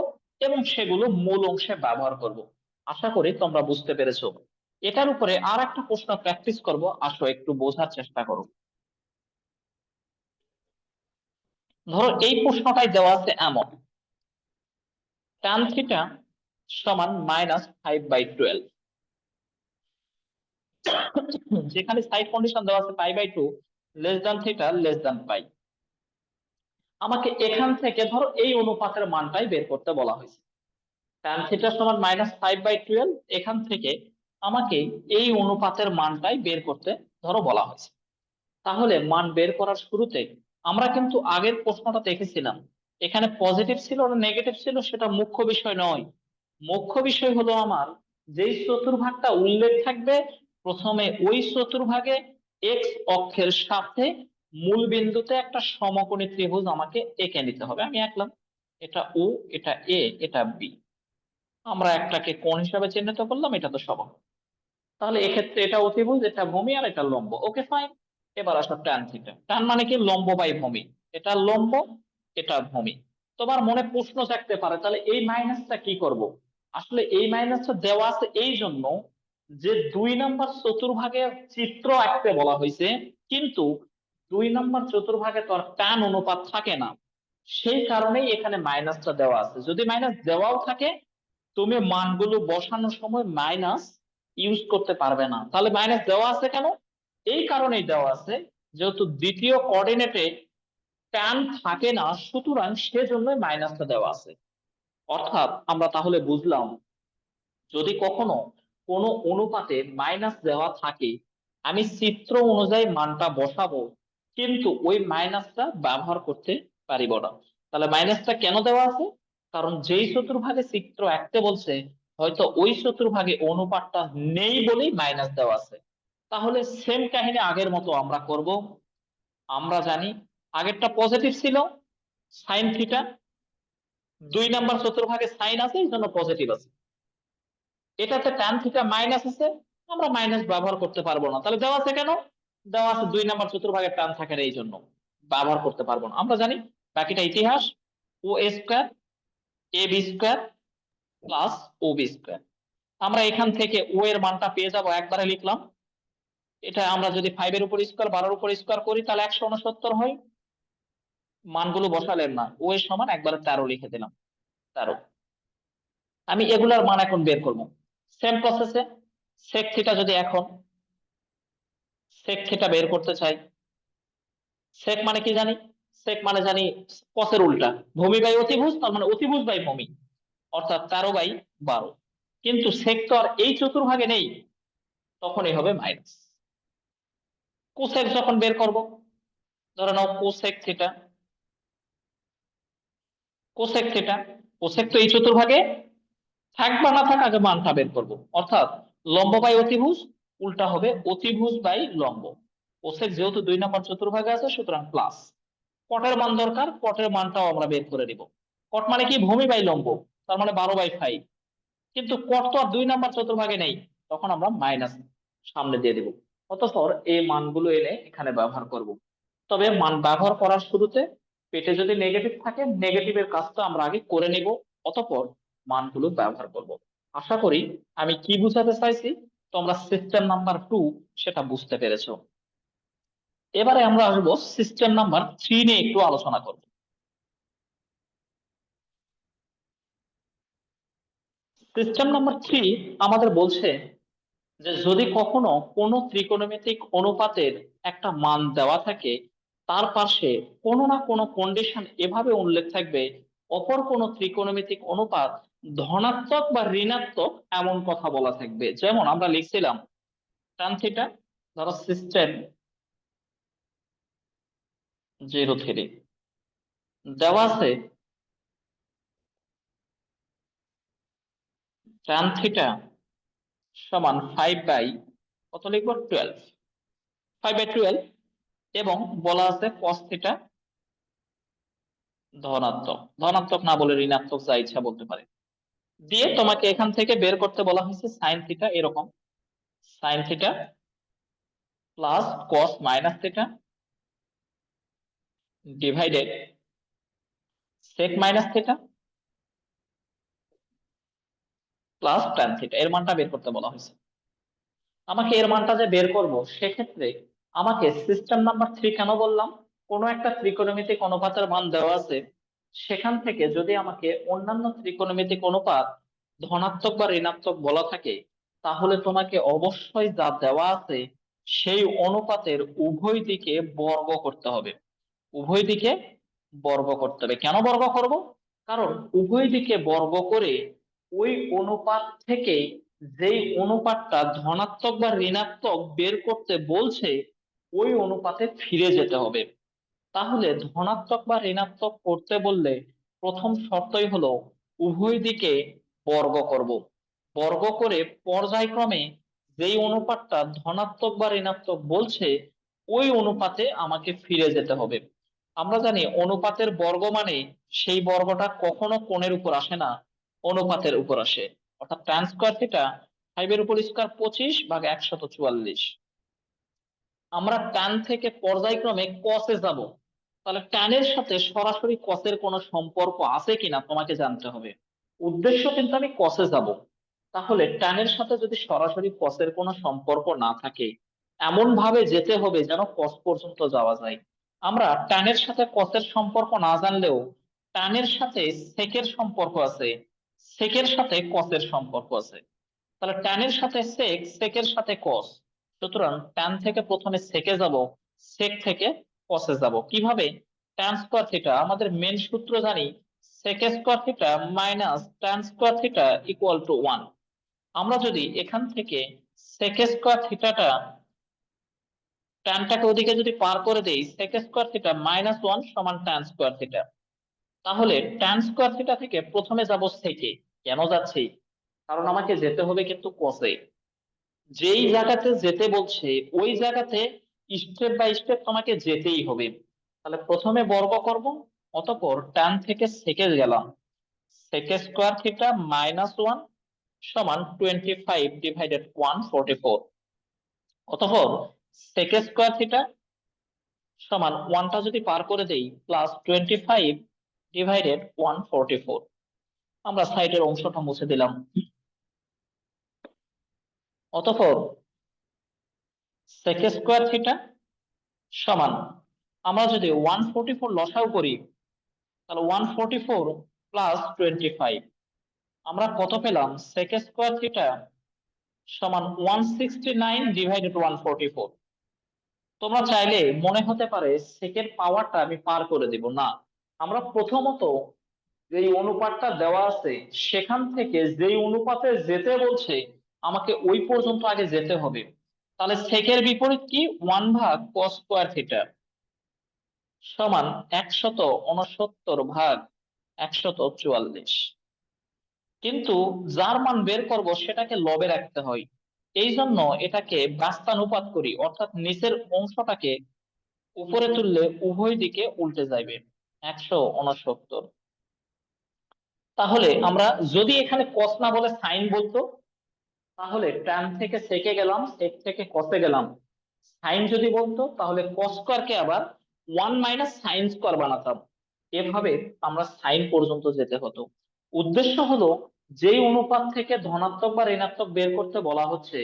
এবং সেগুলো মূল অংশে ব্যবহার করব। আশা করি তোমরা বুঝতে পেরেছো। এটার উপরে আর একটা প্রশ্ন প্র্যাকটিস করব, আসো একটু বোঝার চেষ্টা করো। ধরো এই প্রশ্নটাই দেওয়া আছে এমন, tan থিটা সমান -5/12, যেখানে সাইড কন্ডিশন দেওয়া আছে π/2 less than theta less than pi. আমাকে এখান থেকে ধরো এই অনুপাতের মানটাই বের করতে বলা হয়েছে। tan থিটা সমান -5/12, এখান থেকে আমাকে এই অনুপাতের মানটাই বের করতে ধরো বলা হয়েছে। তাহলে মান বের করার শুরুতে আমরা কিন্তু আগের প্রশ্নটা দেখেছিলাম, এখানে পজিটিভ ছিল না নেগেটিভ ছিল সেটা মুখ্য বিষয় নয়। মুখ্য বিষয় হলো আমার যেই চতুর্ভাগটা উল্লেখ থাকবে প্রথমে ওই চতুর্ভাগে এক্স অক্ষের সাথে মূল বিন্দুতে একটা সমকোণী ত্রিভুজ আমাকে এঁকে নিতে হবে। আমি আঁকলাম, এটা ও, এটা এ, এটা বি। আমরা একটাকে কোণ হিসাবে চিহ্নিত করলাম, এটা তো সবক। তাহলে এক্ষেত্রে এটা অতিভুজ, এটা ভূমি, আর এটা লম্ব। Okay fine. এবার আসো ট্যান থিটা। ট্যান মানে কি? লম্ব বাই ভূমি। এটা লম্ব, এটা ভূমি। তোমার মনে প্রশ্ন জাগতে পারে, তাহলে এই মাইনাসটা কি করব? আসলে এই মাইনাসটা দেওয়া আছে এই জন্য যে 2 নম্বর চতুর্ভাগে চিত্র আঁকতে বলা হয়েছে, কিন্তু 2 নম্বর চতুর্ভাগে তো আর ট্যান অনুপাত থাকে না, সেই কারণেই এখানে মাইনাসটা দেওয়া আছে। যদি মাইনাস দেওয়াও থাকে, তুমি মানগুলো বসানোর সময় মাইনাস ইউজ করতে পারবে না। তাহলে মাইনাস দেওয়া আছে কেন? এই কারণেই দেওয়া আছে, যেহেতু দ্বিতীয় কোঅর্ডিনেটে ট্যান থাকে না, সুতরাং সেজন্যই মাইনাসটা দেওয়া আছে। অর্থাৎ আমরা তাহলে বুঝলাম, যদি কখনো কোনো অনুপাতে মাইনাস দেওয়া থাকে, আমি চিত্র অনুযায়ী মানটা বসাবো, কিন্তু ওই মাইনাসটা ব্যবহার করতে পারিব না। তাহলে মাইনাসটা কেন দেওয়া আছে? কারণ যেই চতুর্ভাগে চিত্র আঁকতে বলছে, হয়তো ওই চতুর্ভাগে অনুপাতটা নেই বলেই মাইনাস দেওয়া আছে। তাহলে সেম কাহিনী আগের মতো আমরা করব। আমরা জানি আগেরটা পজিটিভ ছিল, সাইন থিটা। 2 নম্বর চতুর্ভাগে সাইন আছে, এই জন্য পজিটিভ আছে। এটাতে ট্যান থিটা মাইনাস আছে, আমরা মাইনাস ব্যবহার করতে পারবো না। তাহলে দেওয়া আছে কেন? দেওয়া আছে 2 নম্বর চতুর্ভাগে ট্যান থাকে না, এই জন্য ব্যবহার করতে পারবো না। আমরা জানি বাকিটা ইতিহাস। ও এ square A B square plus O B square. আমরা এখান থেকে ও এর মানটা পেয়ে যাব, একবারে লিখলাম। এটা আমরা যদি 5 এর উপর স্কোয়ার 12-এর উপর স্কোয়ার করি, তাহলে 169 হয়। মানগুলো বসালেন না, ও এর সমান একবারে 13 লিখে দিলাম, 13। আমি এগুলার মান এখন বের করব। সেম প্রসেসে সেক থিটা, যদি এখন সেক থিটা বের করতে চাই, সেক মানে কি জানি? সেক মানে জানি কসের উল্টা, ভূমি বাই অতিভুজ, তার মানে অতিভুজ বাই ভূমি, অর্থাৎ 13/12। কিন্তু সেক তো আর এই চতুর্ভাগে নেই, তখনই হবে মাইনাস। কোসেক যখন বের করব, ধরে নাও cosec theta, cosec theta. Cosec তো এই চতুর্ভাগে থাক বা না থাক, আগে মানটা বের করবো। অর্থাৎ লম্ব বাই অতিভুজ, উল্টা হবে অতিভুজ বাই লম্ব। কোসেক যেহেতু 2 নম্বর চতুর্ভাগে আছে, সুতরাং প্লাস। কটের মান দরকার, কটের মানটাও আমরা বের করে দিব। কট মানে কি? ভূমি বাই লম্ব, তার মানে 12/5। কিন্তু কট তো আর 2 নম্বর চতুর্ভাগে নেই, তখন আমরা মাইনাস সামনে দিয়ে দিব। অতঃপর এই মানগুলো এনে এখানে ব্যবহার করব। তবে মান ব্যবহার করার শুরুতে পেটে যদি নেগেটিভ থাকে, নেগেটিভের কাজটা আমরা আগে করে নিব, অতঃপর মানগুলো ব্যবহার করব। আশা করি আমি কি বুঝাতে চাইছি তোমরা সিস্টেম নাম্বার 2 সেটা বুঝতে পেরেছো। এবারে আমরা আসবো সিস্টেম নাম্বার 3 নিয়ে একটু আলোচনা করব। সিস্টেম নাম্বার 3 আমাদের বলছে যে যদি কখনো কোনো ত্রিকোণমিতিক অনুপাতের একটা মান দেওয়া থাকে, তার পাশে কোনো না কোনো কন্ডিশন এভাবে উল্লেখ থাকবে, অপর কোনো ত্রিকোণমিতিক অনুপাত ধনাত্মক বা ঋণাত্মক, এমন কথা বলা থাকবে। যেমন আমরা লিখছিলাম tan থিটা, ধরো সিস্টেম 0 3 দেওয়া আছে tan থিটা সমান 5 বাই কত লিখবো, 12, 5/12। এবং বলা আছে cos থিটা ধনাত্মক, ধনাত্মক না বলে ঋণাত্মক, যা ইচ্ছা বলতে পারে। দিয়ে তোমাকে এখান থেকে বের করতে বলা হয়েছে সাইন থিটা, এরকম sine theta plus cos minus theta divided sec minus theta plus tan theta, এর মানটা বের করতে বলা হয়েছে। আমাকে এর মানটা যে বের করব, সেক্ষেত্রে আমাকে সিস্টেম নাম্বার 3 কেন বললাম? কোনো একটা ত্রিকোণমিতিক অনুপাতের মান দেওয়া আছে, সেখান থেকে যদি আমাকে অন্যান্য ত্রিকোণমিতিক অনুপাত ধনাত্মক বা ঋণাত্মক বলা থাকে, তাহলে তোমাকে অবশ্যই যা দেওয়া আছে সেই অনুপাতের উভয় দিকে বর্গ করতে হবে। উভয় দিকে বর্গ করতে হবে। কেন বর্গ করব? কারণ উভয় দিকে বর্গ করে ওই অনুপাত থেকে যেই অনুপাতটা ধনাত্মক বা ঋণাত্মক বের করতে বলছে, ওই অনুপাতে ফিরে যেতে হবে। তাহলে ধনাত্মক বা ঋণাত্মক করতে বললে প্রথম শর্তই হলো উভয় দিকে বর্গ করব। বর্গ করে পর্যায়ক্রমে যেই অনুপাতটা ধনাত্মক বা ঋণাত্মক বলছে, ওই অনুপাতে আমাকে ফিরে যেতে হবে। আমরা জানি অনুপাতের বর্গ মানে সেই বর্গটা কখনো কোণের উপর আসে না, অনুপাতের উপর আসে। অর্থাৎ tan স্কোয়ার থিটা 5 এর উপর স্কোয়ার 25/144। আমরা tan থেকে পর্যায়ক্রমে cos-এ যাব, তাহলে tan এর সাথে সরাসরি cos-এর কোনো সম্পর্ক আছে কিনা তোমাকে জানতে হবে। উদ্দেশ্য কিন্তু আমি cos-এ যাব, তাহলে tan এর সাথে যদি সরাসরি cos-এর কোনো সম্পর্ক না থাকে, এমন ভাবে যেতে হবে যেন cos পর্যন্ত যাওয়া যায়। আমরা tan এর সাথে cos-এর সম্পর্ক না জানলেও tan এর সাথে sec-এর সম্পর্ক আছে, sec-এর সাথে cos-এর সম্পর্ক আছে। তাহলে tan এর সাথে sec, sec-এর সাথে cos, সুতরাং tan থেকে প্রথমে sec-এ যাব, sec থেকে cos-এ যাব। কিভাবে? tan স্কয়ার থিটা, আমাদের মেন সূত্র জানি sec square theta minus tan square theta equal to 1। আমরা যদি এখান থেকে sec স্কয়ার থিটাটা ট্যানটাকে ওদিকে যদি পার করে দেই, sec স্কয়ার থিটা মাইনাস 1 সমান tan স্কয়ার থিটা, তাহলে tan স্কয়ার থিটা থেকে প্রথমে যাব sec-এ। কেন যাচ্ছি? কারণ আমাকে যেতে হবে কিন্তু cos-এ। যেই জায়গাতে যেতে বলছে ওই জায়গাতে স্টেপ বাই স্টেপ তোমাকে যেতেই হবে। তাহলে প্রথমে বর্গ করব, অতঃপর tan থেকে sec-এ গেলাম, sec স্কয়ার থিটা মাইনাস 1 সমান 25 ডিভাইডেড 144, অতঃপর sec স্কয়ার থিটা সমান 1টা যদি পার করে দেই প্লাস 25 ডিভাইডেড 144। আমরা সাইডের অংশটা মুছে দিলাম, অতঃপর sec স্কয়ার থিটা সমান, আমরা যদি 144 লসাগু করি তাহলে 144 প্লাস 25, আমরা কত পেলাম? sec স্কয়ার থিটা সমান 169 ডিভাইডেড 144। তোমরা চাইলে মনে হতে পারে সেকের পাওয়ারটা আমি পার করে দিব, না, আমরা প্রথমত যেই অনুপাতটা দেওয়া আছে সেখান থেকে যেই অনুপাতে যেতে বলছে আমাকে ওই পর্যন্ত আগে যেতে হবে। তাহলে সেকের বিপরীত কি? 1 ভাগ cos স্কয়ার থিটা সমান 169 ভাগ 144। কিন্তু যার মান বের করব সেটাকে লবে রাখতে হয়, এই জন্য এটাকে ব্যস্তানুপাত করি, অর্থাৎ নিচের অংশটাকে উপরে তুললে উভয় দিকে উল্টে যাবে, 169। তাহলে আমরা যদি এখানে cos না বলে সাইন বলতো, তাহলে tan থেকে সেকে গেলাম, sec থেকে cos-এ গেলাম। সাইন যদি বলতো তাহলে cos স্কয়ারকে আবার 1 মাইনাস সাইন স্কয়ার বানাতাম। এভাবে আমরা সাইন পর্যন্ত যেতে হতো। উদ্দেশ্য হলো যেই অনুপাত থেকে ধনাত্মক বা ঋণাত্মক বের করতে বলা হচ্ছে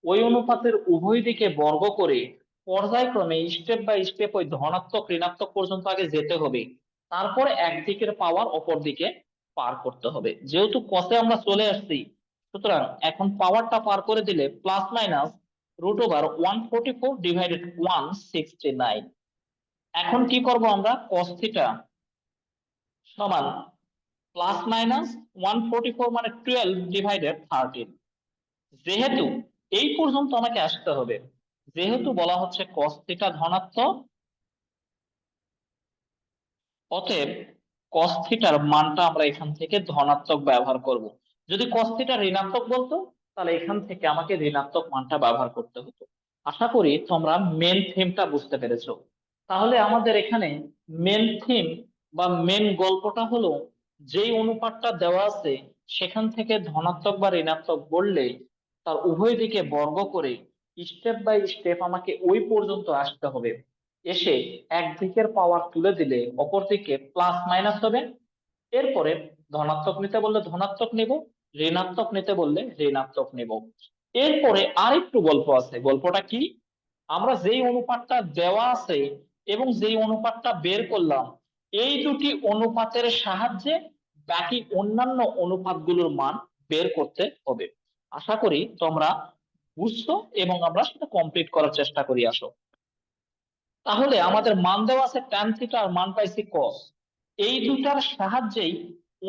ওই অনুপাতের উভয় দিকে বর্গ করে পর্যায়ক্রমে স্টেপ বাই স্টেপ ওই ধনাত্মক ঋণাত্মক পর্যন্ত আগে যেতে হবে, তারপর একদিকের পাওয়ার অপর দিকে পার করতে হবে। যেহেতু cos-এ আমরা চলে আসছি, সুতরাং এখন পাওয়ারটা পার করে দিলে plus minus root over 144 divided 169। এখন কি করব আমরা? cos থিটা সমান প্লাস মাইনাস 144 মানে 12 ডিভাইডেড 13। যেহেতু এই পর্যন্ত আমাকে আসতে হবে, যেহেতু বলা হচ্ছে cos থিটা ধনাত্মক, অতএব cos থিটার মানটা আমরা এখান থেকে ধনাত্মক ব্যবহার করব। যদি cos থিটা ঋণাত্মক বলতো তাহলে এখান থেকে আমাকে ঋণাত্মক মানটা ব্যবহার করতে হতো। আশা করি তোমরা মেন থিমটা বুঝতে পেরেছো। তাহলে আমাদের এখানে মেন থিম বা মেন গল্পটা হলো যেই অনুপাতটা দেওয়া আছে সেখান থেকে ধনাত্মক বা ঋণাত্মক বললে তার উভয় দিকে বর্গ করে স্টেপ বাই স্টেপ আমাকে ওই পর্যন্ত আসতে হবে। এসে একদিকের পাওয়ার তুলে দিলে অপর দিকে প্লাস মাইনাস হবে। এরপরে ধনাত্মক নিতে বললে ধনাত্মক নিব, ঋণাত্মক নিতে বললে ঋণাত্মক নিব। এরপরে আরেকটু গল্প আছে। গল্পটা কি? আমরা যেই অনুপাতটা দেওয়া আছে এবং যেই অনুপাতটা বের করলাম এই দুটি অনুপাতের সাহায্যে বাকি অন্যান্য অনুপাতগুলোর মান বের করতে হবে। আশা করি তোমরা বুঝছো এবং আমরা সেটা কমপ্লিট করার চেষ্টা করি। আসো, তাহলে আমাদের মান দেওয়া আছে tan থিটা আর মান পাইছি cos, এই দুটার সাহায্যেই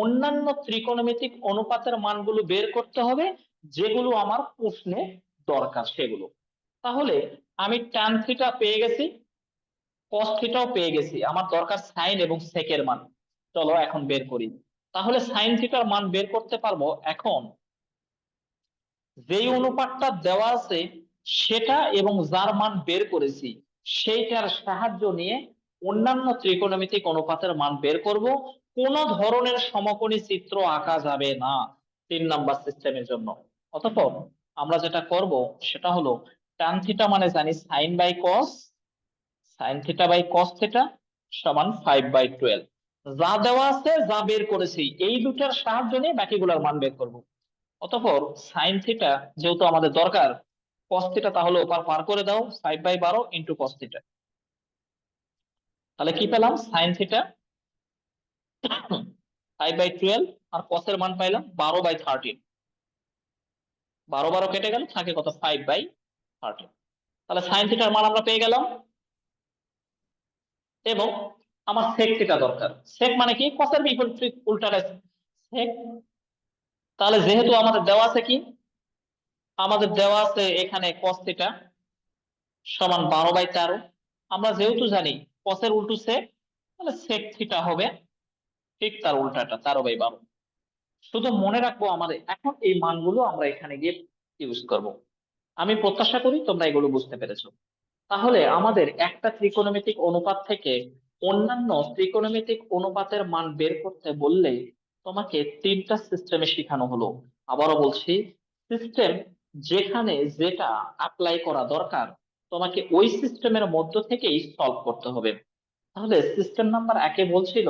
অন্যান্য ত্রিকোণমিতিক অনুপাতের মানগুলো বের করতে হবে যেগুলো আমার প্রশ্নে দরকার সেগুলো। তাহলে আমি tan থিটা পেয়ে গেছি, cos থিটাও পেয়ে গেছি, আমার দরকার সাইন এবং সেকের মান। চলো এখন বের করি। তাহলে সাইন থিটার মান বের করতে পারবো এখন যেই অনুপাতটা দেওয়া আছে সেটা এবং যার মান বের করেছি সেইটার সাহায্য নিয়ে অন্যান্য ত্রিকোণমিতিক অনুপাতের মান বের করব। কোন ধরনের সমকোণী চিত্র আঁকা যাবে না 3 নাম্বার সিস্টেমের জন্য। অতঃপর আমরা যেটা করব সেটা হলো tan থিটা মানে জানি sin by cos, sin theta by cos theta সমান 5/12। যা দেওয়া আছে যা বের করেছি এই দুটার সাহায্য নিয়ে বাকিগুলোর মান বের করব। অতঃপর sin থিটা যেহেতু আমাদের দরকার, cos থিটা তাহলে ওপার পার করে দাও, 5/12 ইন্টু cos থিটা। তাহলে কি পেলাম, sin থিটা 5/12 আর cos এর মান পাইলাম 12/13। 12 কেটে গেল, থাকে কত, 5/13। তাহলে sin থিটার মান আমরা পেয়ে গেলাম। এবং আমার sec থিটা দরকার। sec মানে কি, cos এর বিপরীত উল্টাটা sec। তাহলে যেহেতু আমাদের দেওয়া আছে কি, আমাদের দেওয়া আছে এখানে cos থিটা সমান 12/13। আমরা যেহেতু জানি cos এর উল্টো sec, তাহলে sec থিটা হবে ঠিক তার উল্টাটা, 13/12। শুধু মনে রাখবো আমাদের এখন এই মানগুলো আমরা এখানে গিয়ে ইউজ করব। আমি প্রত্যাশা করি তোমরা এগুলো বুঝতে পেরেছো। তাহলে আমাদের একটা ত্রিকোণমিতিক অনুপাত থেকে অন্যান্য ত্রিকোণমিতিক অনুপাতের মান বের করতে বললে তোমাকে তিনটা সিস্টেমে শেখানো হলো। আবারও বলছি, সিস্টেম যেখানে যেটা অ্যাপ্লাই করা দরকার তোমাকে ওই সিস্টেমের মধ্য থেকেই সলভ করতে হবে। তাহলে সিস্টেম নাম্বার একে বলছিল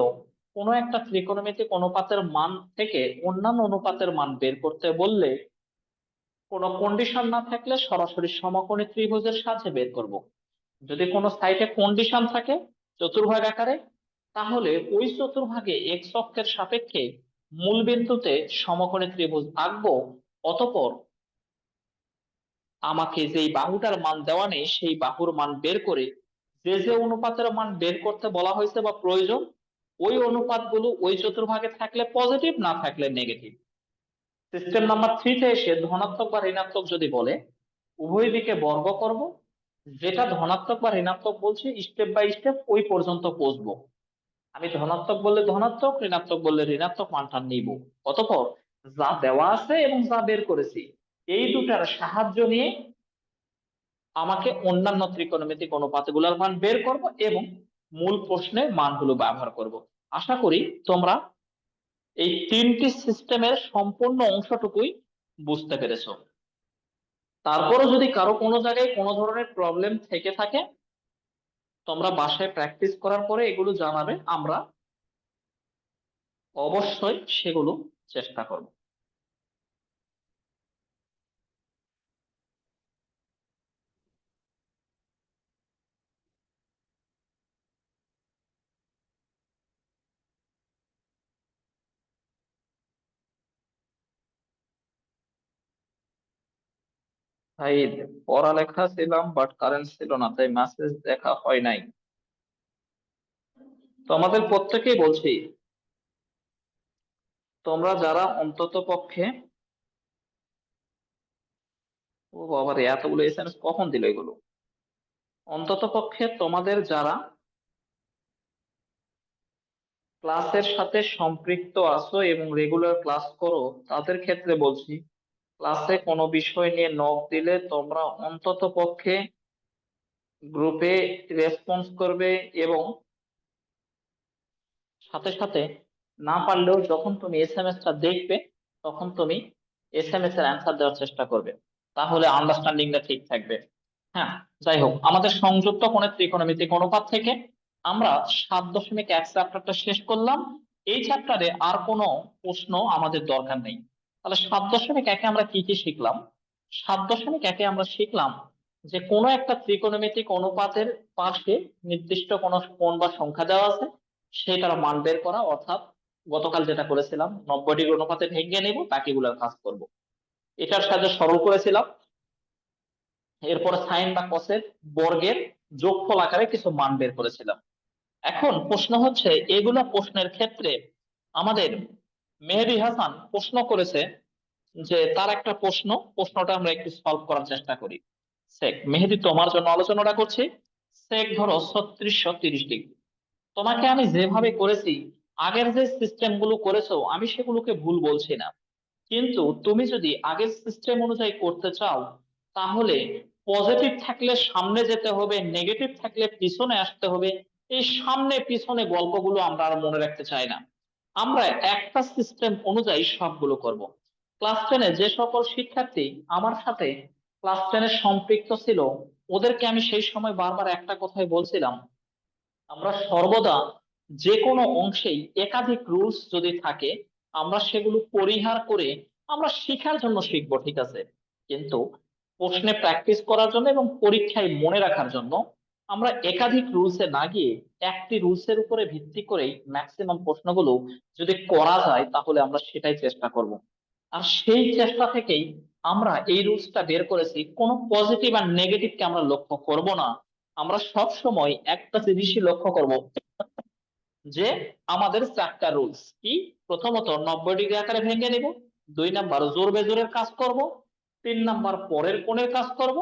কোনো একটা ত্রিকোণমিতিক অনুপাতের মান থেকে অন্যান্য অনুপাতের মান বের করতে বললে কোনো কন্ডিশন না থাকলে সরাসরি সমকোণী ত্রিভুজের সাহায্যে বের করব। যদি কোনো সাইডে কন্ডিশন থাকে চতুর্ভাগ আকারে, তাহলে ওই চতুর্ভাগে এক্স অক্ষের সাপেক্ষে মূল বিন্দুতে সমকোণী ত্রিভুজ আঁকবো। অতঃপর আমাকে যেই বাহুটার মান দেওয়া নেই সেই বাহুর মান বের করে যে যে অনুপাতের মান বের করতে বলা হয়েছে বা প্রয়োজন, ওই অনুপাতগুলো ওই চতুর্ভাগে থাকলে পজিটিভ, না থাকলে নেগেটিভ। সিস্টেম নাম্বার থ্রিতে এসে ধনাত্মক বা ঋণাত্মক যদি বলে উভয় দিকে বর্গ করব, যেটা ধনাত্মক বা ঋণাত্মক বলছি স্টেপ বাই স্টেপ ওই পর্যন্ত পৌঁছবো। আমি ধনাত্মক বললে ধনাত্মক, ঋণাত্মক বললে ঋণাত্মক মানটা নিব। অতঃপর যা দেওয়া আছে এবং যা বের করেছি এই দুটার সাহায্য নিয়ে আমাকে অন্যান্য ত্রিকোণমিতিক অনুপাতগুলোর মান বের করব এবং মূল প্রশ্নে মানগুলো ব্যবহার করব। আশা করি তোমরা এই তিনটি সিস্টেমের সম্পূর্ণ অংশটুকুই বুঝতে পেরেছো। তারপরও যদি কারো কোনো জায়গায় কোনো ধরনের প্রবলেম থেকে থাকে তোমরা বাসায় প্র্যাকটিস করার পরে এগুলো জানাবে, আমরা অবশ্যই সেগুলো চেষ্টা করব। ভাই, পড়ালেখা ছিলাম বাট কারেন্ট ছিল না, তাই মেসেজ দেখা হয় নাই। তো আমাদের প্রত্যেকেই বলছি, তোমরা যারা অন্তত পক্ষে, ও বাবারে এতগুলো এসএমএস কখন দিল এগুলো, অন্তত পক্ষে তোমাদের যারা ক্লাসের সাথে সম্পৃক্ত আছো এবং রেগুলার ক্লাস করো তাদের ক্ষেত্রে বলছি, ক্লাসে কোনো বিষয় নিয়ে নক দিলে তোমরা অন্তত পক্ষে গ্রুপে রেসপন্স করবে এবং সাথে সাথে না পারলেও যখন তুমি এসএমএস টা দেখবে তখন তুমি এসএমএস এর অ্যান্সার দেওয়ার চেষ্টা করবে, তাহলে আন্ডারস্ট্যান্ডিংটা ঠিক থাকবে। হ্যাঁ, যাই হোক, আমাদের সংযুক্ত কোণের ত্রিকোণমিতিক অনুপাত থেকে আমরা 7.1 চ্যাপ্টারটা শেষ করলাম। এই চ্যাপ্টারে আর কোনো প্রশ্ন আমাদের দরকার নেই। তাহলে 7.1-এ আমরা কি কি শিখলাম? 7.1-এ আমরা শিখলাম যে কোনো একটা ত্রিকোণমিতিক অনুপাতের পাশে নির্দিষ্ট কোনো কোণ বা সংখ্যা দেওয়া আছে, সেটার মান বের করা, অর্থাৎ গতকাল যেটা করেছিলাম 90 ডিগ্রি অনুপাতে ভেঙে নেব, বাকিগুলোর কাজ করব। এটার সাথে সরল করেছিলাম। এরপর সাইন বা কসের বর্গের যোগফল আকারে কিছু মান বের করেছিলাম। এখন প্রশ্ন হচ্ছে, এগুলা প্রশ্নের ক্ষেত্রে আমাদের মেহেদী হাসান প্রশ্ন করেছে যে তার একটা প্রশ্নটা আমরা একটু সলভ করার চেষ্টা করি। সেক মেহেদী, তোমার জন্য আলোচনাটা করছি। সেক ধরো 3630 ডিগ্রি। তোমাকে আমি যেভাবে করেছি, আগের যে সিস্টেম গুলো করেছো আমি সেগুলোকে ভুল বলছি না, কিন্তু তুমি যদি আগের সিস্টেম অনুযায়ী করতে চাও তাহলে পজিটিভ থাকলে সামনে যেতে হবে, নেগেটিভ থাকলে পিছনে আসতে হবে। এই সামনে পিছনে গল্পগুলো আমরা আর মনে রাখতে চাই না, আমরা একটা সিস্টেম অনুযায়ী সবগুলো করব। ক্লাস 10-এ যে সকল শিক্ষার্থী আমার সাথে ক্লাস 10-এ সম্পৃক্ত ছিল, ওদেরকে আমি সেই সময় বারবার একটা কথাই বলছিলাম, আমরা সর্বদা যে কোনো অংশেই একাধিক রুলস যদি থাকে আমরা সেগুলো পরিহার করে আমরা শেখার জন্য শিখবো, ঠিক আছে, কিন্তু প্রশ্নে প্র্যাকটিস করার জন্য এবং পরীক্ষায় মনে রাখার জন্য আমরা একাধিক রুলসে না গিয়ে একটি রুলসের উপরে ভিত্তি করেই ম্যাক্সিমাম প্রশ্নগুলো যদি করা যায় তাহলে আমরা সেটাই চেষ্টা করব। আর সেই চেষ্টা থেকেই আমরা এই রুলসটা বের করেছি, কোনো পজিটিভ আর নেগেটিভকে আমরা লক্ষ্য করব না। আমরা সব সময় একটা জিনিসই লক্ষ্য করব, যে আমাদের চারটা রুলস কি। প্রথমত 90 ডিগ্রি আকারে ভেঙে নিব, 2 নাম্বার জোর বেজোরের কাজ করব, 3 নাম্বার পরের কোণের কাজ করব,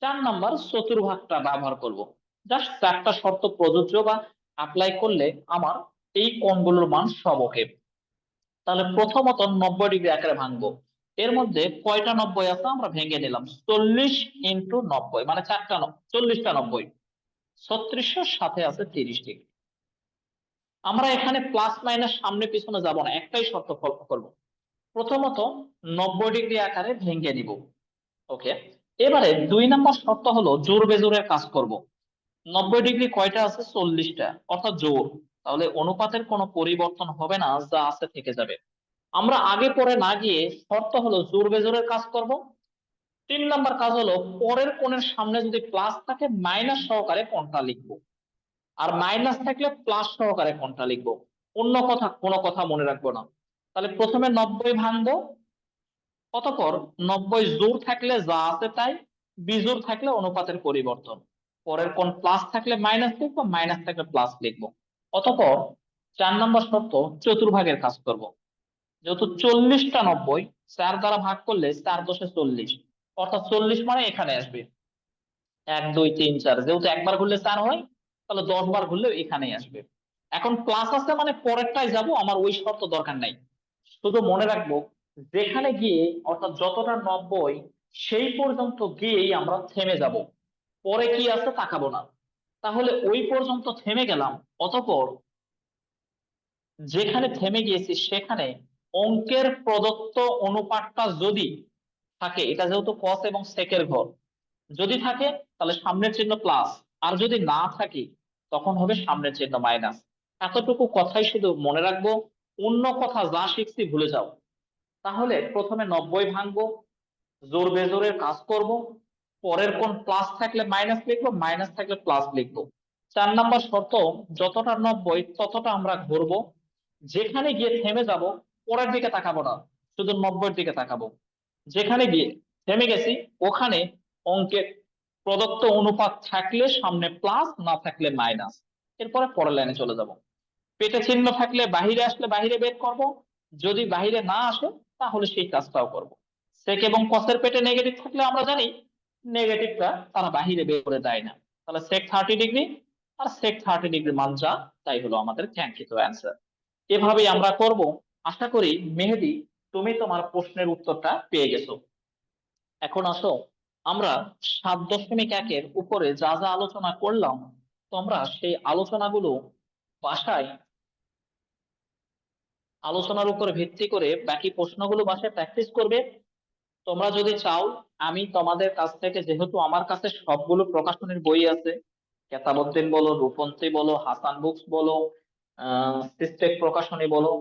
4 নাম্বার চতুর্ভাগটা ব্যবহার করব। জাস্ট চারটা শর্ত প্রযোজ্য বা অ্যাপ্লাই করলে আমার এই কোণগুলোর মান সব ওকে। তাহলে প্রথমত 90 ডিগ্রি আকারে ভাঙবো। এর মধ্যে কয়টা 90 আছে আমরা ভেঙে নিলাম, 40 × 90 মানে 40টা 90, 3600 সাথে আছে 30 ডিগ্রি। আমরা এখানে প্লাস মাইনাস সামনে পিছনে যাব না, একটাই শর্ত ফলো করব। প্রথমত 90 ডিগ্রি আকারে ভেঙে নিব, ওকে। এবারে 2 নাম্বার শর্ত হলো জোর বেজোরের কাজ করব। 90 ডিগ্রি কয়টা আছে, 40টা, অর্থাৎ জোর। তাহলে অনুপাতের কোনো পরিবর্তন হবে না, যা আছে থেকে যাবে। আমরা আগে পরে না গিয়ে শর্ত হলো জোর বেজোরের কাজ করব। 3 নাম্বার কাজ হলো পরের কোণের সামনে যদি প্লাস থাকে মাইনাস সহকারে কোণটা লিখবো, আর মাইনাস থাকলে প্লাস সহকারে কোণটা লিখবো। অন্য কথা কোনো কথা মনে রাখবো না। তাহলে প্রথমে 90 ভাঙবো, অতঃপর 90 জোর থাকলে যা আছে তাই, বিজোর থাকলে অনুপাতের পরিবর্তন, পরের কোণ প্লাস থাকলে মাইনাস লিখবো, মাইনাস থাকলে প্লাস লিখবো। অতঃপর 4 নাম্বার শর্ত চতুর্ভাগের কাজ করব। যেহেতু 40টা 90 4 দ্বারা ভাগ করলে 4×10 = 40, অর্থাৎ 40 মানে এখানে আসবে। 1 2 3 4, যেহেতু একবার ঘুরলে 4 হয়, তাহলে 10 বার ঘুরলেও এখানেই আসবে। এখন প্লাস আছে মানে পরেরটাই যাব, আমার ওই শর্ত দরকার নাই। শুধু মনে রাখবো যেখানে গিয়ে, অর্থাৎ যতটা 90 সেই পর্যন্ত গিয়েই আমরা থেমে যাব, পরে কি আছে তাকাবো না। তাহলে ওই পর্যন্ত থেমে গেলাম, অতঃপর যেখানে থেমে গিয়েছি সেখানে অঙ্কের প্রদত্ত অনুপাতটা যদি থাকে, এটা যেহেতু কস এবং সেকের ঘর, যদি থাকে তাহলে সামনের চিহ্ন প্লাস, আর যদি না থাকে তখন হবে সামনের চিহ্ন মাইনাস। এতটুকু কথাই শুধু মনে রাখবো, অন্য কথা যা শিখছি ভুলে যাও। তাহলে প্রথমে 90 ভাঙবো, জোর বেজোরের কাজ করব, পরের কোণ প্লাস থাকলে মাইনাস লিখবো, মাইনাস থাকলে প্লাস লিখবো। 4 নাম্বার শর্ত যতটা 90 ততটা আমরা ঘুরবো, যেখানে গিয়ে থেমে যাব পরের দিকে তাকাবো না, শুধু 90-এর দিকে তাকাবো। যেখানে গিয়ে থেমে গেছি ওখানে অঙ্কের প্রদত্ত অনুপাত থাকলে সামনে প্লাস, না থাকলে মাইনাস, এরপরে পরের লাইনে চলে যাব। পেটে চিহ্ন থাকলে বাহিরে আসলে বাহিরে বের করব, যদি বাহিরে না আসে তাহলে সেই কাজটাও করব। সেক এবং কসের পেটে নেগেটিভ থাকলে আমরা জানি নেগেটিভটা তারা বাহিরে বের করে দেয় না। তাহলে সেক 30 ডিগ্রি আর সেক 30 ডিগ্রি মান যা, তাই হলো আমাদের কাঙ্ক্ষিত অ্যান্সার। এভাবেই আমরা করব। আশা করি মেহেদি তুমি তোমার প্রশ্নের উত্তরটা পেয়ে গেছো। এখন আসো আমরা 7.1-এর উপরে যা যা আলোচনা করলাম তোমরা সেই আলোচনাগুলো বাসায়, আলোচনার উপর ভিত্তি করে বাকি প্রশ্নগুলো বাসায় প্র্যাকটিস করবে। তোমরা যদি চাও আমি তোমাদের কাছ থেকে, যেহেতু আমার কাছে সবগুলো প্রকাশনীর বই আছে, কেতাবউদ্দিন বলো, রূপন্তি বলো, হাসান বুকস বলো, সিস্টেক প্রকাশনী বলো,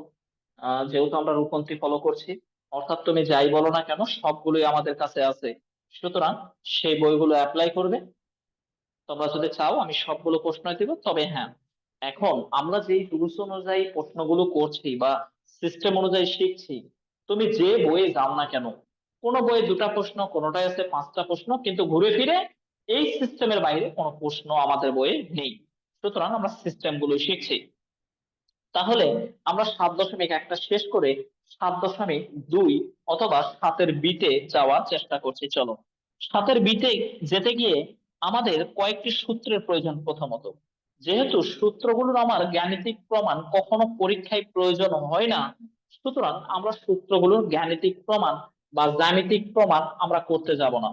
যেহেতু আমরা রূপন্তি ফলো করছি, অর্থাৎ তুমি যাই বলো না কেন সবগুলোই আমাদের কাছে আছে, সুতরাং সেই বইগুলো অ্যাপ্লাই করবে। তোমরা যদি চাও আমি সবগুলো প্রশ্ন দিব, তবে হ্যাঁ, এখন আমরা যেই রুলস অনুযায়ী প্রশ্নগুলো করছি বা সিস্টেম অনুযায়ী শিখছি, তুমি যে বইয়ে যাও না কেন, কোনো বইয়ে 2টা প্রশ্ন, কোনোটাই আছে 5টা প্রশ্ন, কিন্তু ঘুরে ফিরে এই সিস্টেমের বাইরে কোনো প্রশ্ন আমাদের বইয়ে নেই। সুতরাং আমরা সিস্টেম গুলো শিখছি। তাহলে আমরা 7.1টা শেষ করে 7.2 অথবা 7-এর বিতে যাওয়ার চেষ্টা করছি। চলো 7-এর বিতে যেতে গিয়ে আমাদের কয়েকটি সূত্রের প্রয়োজন। প্রথমত, যেহেতু সূত্রগুলোর আমার গাণিতিক প্রমাণ কখনো পরীক্ষায় প্রয়োজন হয় না, সুতরাং আমরা সূত্রগুলোর গাণিতিক প্রমাণ বা জ্যামিতিক প্রমাণ আমরা করতে যাব না।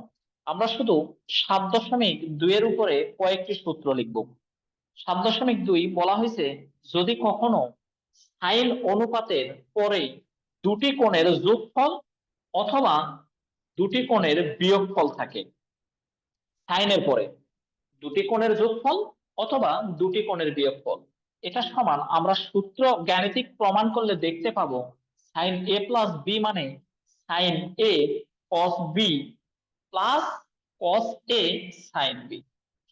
আমরা শুধু 7.2 এর উপরে কয়েকটি সূত্র লিখব। 7.2 বলা হয়েছে, যদি কখনো সাইন অনুপাতের পরে দুটি কোণের যোগফল অথবা দুটি কোণের বিয়োগফল থাকে সাইনের পরে, দুটি কোণের যোগফল অথবা দুটি কোণের বিয়োগফল, এটা সমান আমরা সূত্র গাণিতিক প্রমাণ করলে দেখতে পাবো সাইন এ প্লাস বি মানে sign A cos B plus cos A sine B.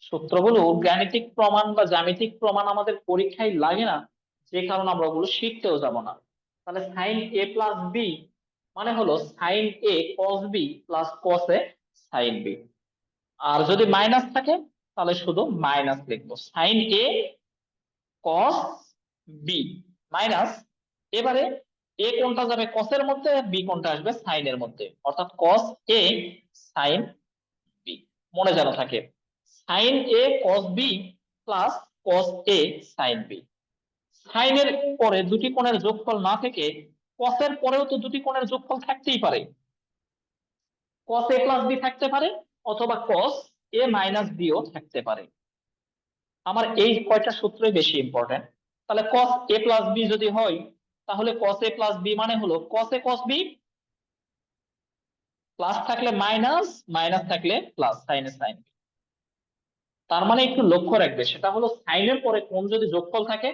সূত্রগুলো গাণিতিক প্রমাণ বা জ্যামিতিক প্রমাণ আমাদের পরীক্ষায় লাগে না, যে কারণে আমরা ওগুলো শিখতেও যাব না। তাহলে সাইন এ প্লাস বি মানে হলো sine A cos B plus cos A sine B. আর যদি মাইনাস থাকে তাহলে শুধু মাইনাস লিখবো, sign A cos B minus, এবারে এ কোনটা যাবে কসের মধ্যে, বি কোনটা আসবে সাইনের মধ্যে, অর্থাৎ কস এ সাইন বি। মনে যেন থাকে, sign A cos B plus cos A sine B. সাইনের পরে দুটি কোণের যোগফল না থেকে কসের পরেও তো দুটি কোণের যোগফল থাকতেই পারে, কস এ প্লাস বি থাকতে পারে অথবা কস এ মাইনাস বিও থাকতে পারে। আমার এই কয়টা সূত্রই বেশি ইম্পর্টেন্ট। তাহলে cos a প্লাস বি যদি হয়, তাহলে cos a প্লাস বি মানে হলো cos a cos b, plus থাকলে মাইনাস, মাইনাস থাকলে plus, sine A sine B. তার মানে একটু লক্ষ্য রাখবে, সেটা হলো সাইনের পরে কোণ যদি যোগফল থাকে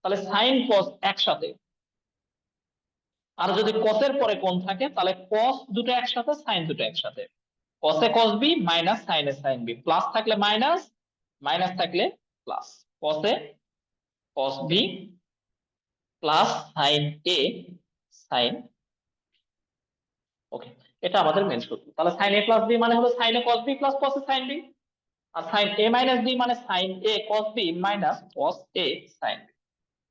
তাহলে সাইন কস একসাথে, আর যদি কসের পরে কোণ থাকে তাহলে কস দুটো একসাথে, সাইন দুটো একসাথে। cos a cos b minus sine A sine B, plus থাকলে মাইনাস, মাইনাস থাকলে plus, cos a cos b plus sine A sine. Okay, এটা আমাদের মেন সূত্র। তাহলে সাইন এ প্লাস বি মানে হলো sine A cos B plus cos A sine B, R sign A minus B মানে sign A cos B minus cos A sine B.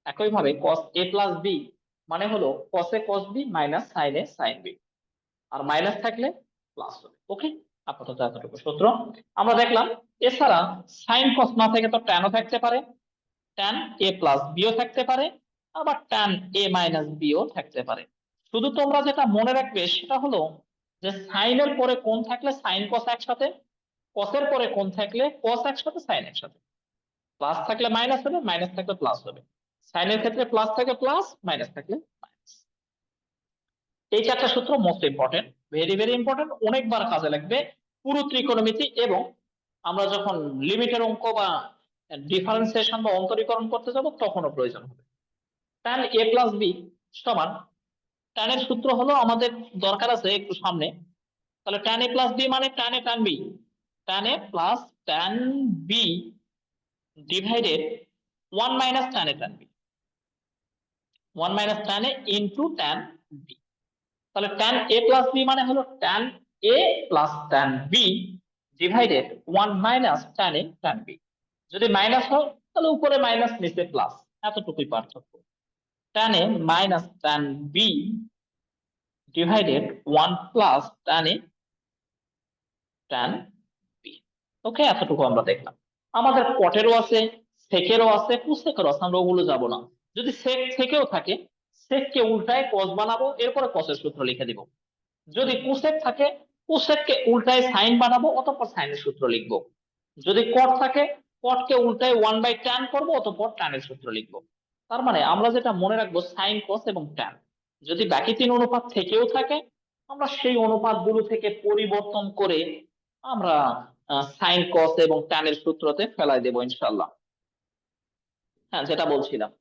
একই ভাবে কস এ প্লাস বি মানে হলো কস এ cos B minus sine A sine B, R minus থাকলে প্লাস হবে। ওকে, আপাতত এতটুকু সূত্র আমরা দেখলাম। এছাড়া সাইন কস না থেকে তো ট্যানও থাকতে পারে, ট্যান এ প্লাস বিও থাকতে পারে, আবার ট্যান এ মাইনাস বিও থাকতে পারে। শুধু তোমরা যেটা মনে রাখবে সেটা হলো যে সাইনের পরে কোণ থাকলে সাইন কস একসাথে, কসের পরে কোণ থাকলে কস একসাথে সাইন একসাথে, প্লাস থাকলে মাইনাস হবে, মাইনাস থাকলে প্লাস হবে। সাইনের ক্ষেত্রে প্লাস থাকে প্লাস, মাইনাস থাকলে মাইনাস। এই চারটা সূত্র most important, very very important, অনেকবার কাজে লাগবে পুরো ত্রিকোণমিতি, এবং আমরা যখন লিমিটের অঙ্ক বা ডিফারেন্সিয়েশন বা অন্তরীকরণ করতে যাব তখনও প্রয়োজন হবে। tan a প্লাস বি সমান, tan এর সূত্র হলো আমাদের দরকার আছে একটু সামনে, তাহলে tan a প্লাস বি মানে tan a tan b, tan a plus tan b divided 1 minus tan a tan b, 1 minus tan a into tan b। তাহলে tan a প্লাস b মানে হলো tan a plus tan b divided 1 minus tan a tan b। যদি মাইনাস হয় তাহলে উপরে মাইনাস নিচে প্লাস, এতটুকুই পার্থক্য। tan a minus tan b divided 1 plus tan a tan b। ওকে, এতটুকু আমরা দেখলাম। আমাদের কটেরও আছে, সেকেরও আছে, কুসেকেরও আছে, আমরা ওগুলো যাব না। যদি সেক থেকেও থাকে, সেককে উল্টায় কস বানাবো, এরপরে কসের সূত্র লিখে দিব। যদি কুসেক থাকে, কুসেককে উল্টায় সাইন বানাবো, অতঃপর সাইনের সূত্র লিখবো। যদি কট থাকে, কটকে উল্টায় 1/tan করবো, অতঃপর ট্যানের সূত্র লিখবো। তার মানে আমরা যেটা মনে রাখবো সাইন কস এবং ট্যান। যদি বাকি তিন অনুপাত থেকেও থাকে, আমরা সেই অনুপাতগুলো থেকে পরিবর্তন করে আমরা সাইন কস এবং ট্যানের সূত্রতে ফেলাই দেবো ইনশাল্লাহ। হ্যাঁ, যেটা বলছিলাম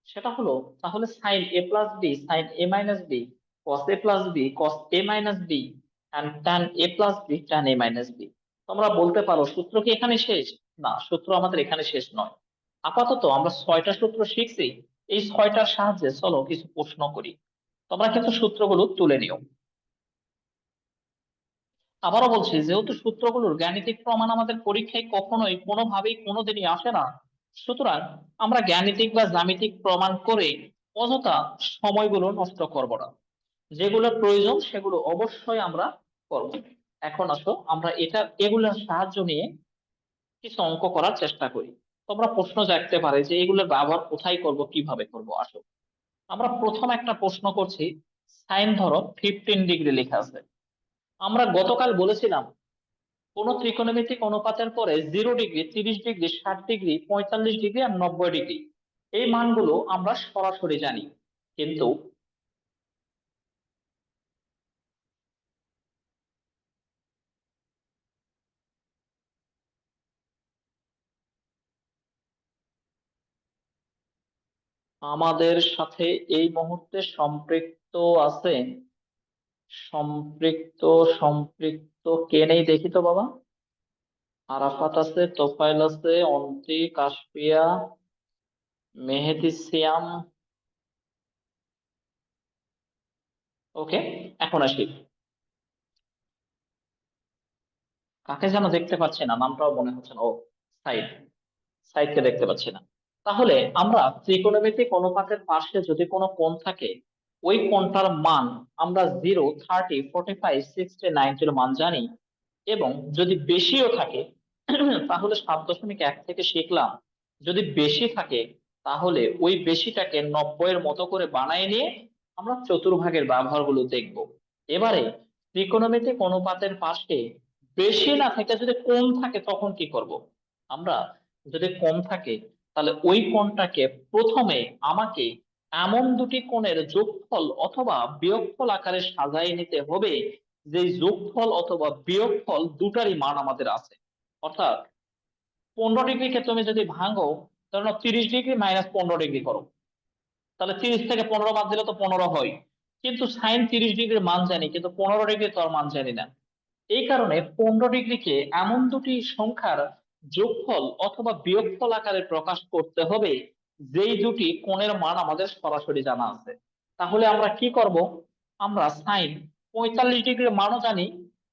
সেটা হলো, তাহলে sine A plus B sine A minus B, cos A plus B cos A minus B, and tan A plus B tan A minus B. তোমরা বলতে পারো সূত্র কি এখানে শেষ? না, সূত্র আমাদের এখানে শেষ নয়। আপাতত আমরা 6টা সূত্র শিখছি, এই 6টার সাহায্যে চলো কিছু প্রশ্ন করি। তোমরা কিন্তু সূত্রগুলো তুলে নিও। আবারও বলছি, যেহেতু সূত্রগুলোর গাণিতিক প্রমাণ আমাদের পরীক্ষায় কখনোই কোনোভাবেই কোনোদিনই আসে না, সুতরাং আমরা গাণিতিক বা জ্যামিতিক প্রমাণ করে অযথা সময়গুলো নষ্ট করব না। যেগুলো প্রয়োজন সেগুলো অবশ্যই আমরা করব। এখন আসো আমরা এগুলোর সাহায্য নিয়ে কিছু অঙ্ক করার চেষ্টা করি। তোমরা প্রশ্ন জাগতে পারে যে এগুলোর ব্যবহার কোথায় করব, কিভাবে করব। আসো আমরা প্রথম একটা প্রশ্ন করছি। সাইন ধরো 15 ডিগ্রি লেখা আছে। আমরা গতকাল বলেছিলাম কোন ত্রিকোণমিতিক অনুপাতের পরে 0 ডিগ্রি, 30 ডিগ্রি, 60 ডিগ্রি, 45 ডিগ্রি আর 90 ডিগ্রি, এই মানগুলো আমরা সরাসরি জানি। কিন্তু আমাদের সাথে এই মুহূর্তে সম্পৃক্ত আছে, সম্পৃক্ত সম্পৃক্ত কে নেই দেখি তো বাবা। আরাফাত আছে, তোফায়েল আছে, অন্তি, কাশপিয়া, মেহেদি সিয়াম। ওকে, এখন আসি, কাকে যেন দেখতে পাচ্ছি না, নামটাও মনে হচ্ছে না। ও, সাইদ, সাইদকে দেখতে পাচ্ছি না। তাহলে আমরা ত্রিকোণমিতিক অনুপাতের পাশে যদি কোনো কোণ থাকে, ওই কোণটার মান আমরা 0, 30, 45, 60, 90 মান জানি। এবং যদি বেশিও থাকে তাহলে 7.1 থেকে শিখলাম, যদি বেশি থাকে তাহলে ওই বেশিটাকে 90 এর মতো করে বানায় নিয়ে আমরা চতুর্ভাগের ব্যবহারগুলো দেখব। এবারে ত্রিকোণমিতিক অনুপাতের পাশে বেশি না থেকে যদি কম থাকে তখন কি করব আমরা? যদি কম থাকে তাহলে ওই কোণটাকে প্রথমে আমাকে এমন দুটি কোণের যোগফল অথবা বিয়োগফল আকারে সাজায় নিতে হবে যে যোগফল অথবা বিয়োগফল দুটারই মান আমাদের আছে। অর্থাৎ 15 ডিগ্রিকে তুমি যদি ভাঙো, ধরো 30 ডিগ্রি মাইনাস 15 ডিগ্রি করো, তাহলে 30 থেকে 15 বাদ দিলে তো 15 হয়। কিন্তু সাইন 30 ডিগ্রির মান জানি, কিন্তু 15 ডিগ্রি তো আর মান জানি না। এই কারণে 15 ডিগ্রিকে এমন দুটি সংখ্যার যোগফল অথবা বিয়োগফল আকারে প্রকাশ করতে হবে যেই দুটি কোণের মান আমাদের সরাসরি জানা আছে। তাহলে আমরা কি করব? আমরা সাইন 45 ডিগ্রির মানও জানি,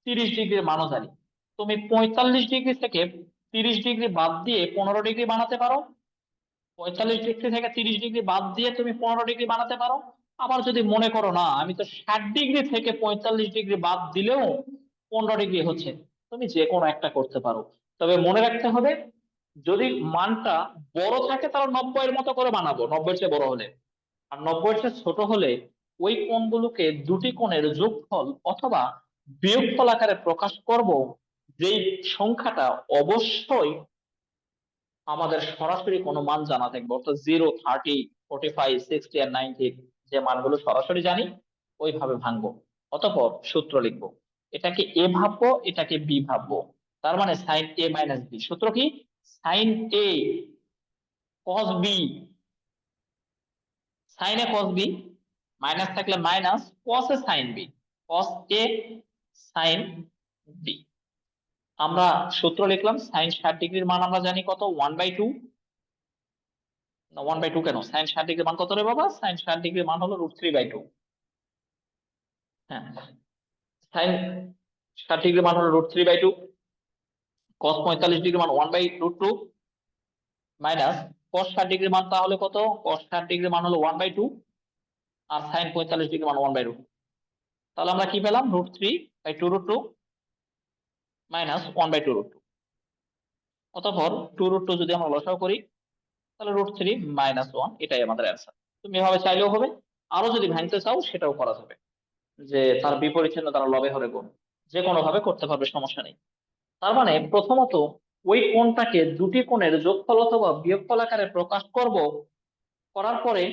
30 ডিগ্রির মানও জানি। তুমি 45 ডিগ্রি থেকে 30 ডিগ্রি বাদ দিয়ে 15 ডিগ্রি বানাতে পারো, 45 ডিগ্রি থেকে 30 ডিগ্রি বাদ দিয়ে তুমি 15 ডিগ্রি বানাতে পারো। আবার যদি মনে করো না আমি তো 60 ডিগ্রি থেকে 45 ডিগ্রি বাদ দিলেও 15 ডিগ্রি হচ্ছে, তুমি যে কোনো একটা করতে পারো। তবে মনে রাখতে হবে, যদি মানটা বড় থাকে তাহলে 90 এর মতো করে বানাবো, 90 চেয়ে বড় হলে। আর 90 চেয়ে ছোট হলে ওই কোণগুলোকে দুটি কোণের যোগফল অথবা বিয়োগফল আকারে প্রকাশ করব, যেই সংখ্যাটা অবশ্যই আমাদের সরাসরি কোনো মান জানা থাকবে। অর্থাৎ 0, 30, 45, 60 আর 90 যে মানগুলো সরাসরি জানি ওইভাবে ভাঙবো। অতঃপর সূত্র লিখবো, এটাকে এ ভাববো, এটাকে বি ভাববো। তার মানে সাইন এ মাইনাস বি, সূত্র কি? Sign A cos B, sine A cos B, minus থাকলে minus cos A sine B, cos A sine B. আমরা সূত্র লিখলাম, সাইন 60 ডিগ্রির মান আমরা জানি কত, 1/2। না, 1/2 কেন, সাইন 60 ডিগ্রির মান কত রে বাবা? সাইন 60 ডিগ্রির মান হলো √3/2। হ্যাঁ, সাইন 60 ডিগ্রির মান হলো √3/2। কস 45 ডিগ্রির মান 1/√2 মাইনাস কস 60 ডিগ্রির মান তাহলে কত? কস 60 ডিগ্রির মান হলো 1/2 আর সাইন 45 ডিগ্রির মান 1/2। তাহলে আমরা কি পেলাম? √3/2√2 মাইনাস 1/2√2। অতঃপর 2√2 যদি আমরা লসাগু করি তাহলে √3 - 1, এটাই আমাদের অ্যান্সার। তুমি এভাবে চাইলেও হবে, আরো যদি ভাঙতে চাও সেটাও করা যাবে, যে তার বিপরীত চিহ্ন দ্বারা লবে হরে গুণ, যে কোনো ভাবে করতে পারবে, সমস্যা নেই। তার মানে প্রথমত ওই কোণটাকে দুটি কোণের যোগফল অথবা বিয়োগফল আকারে প্রকাশ করব, করার পরে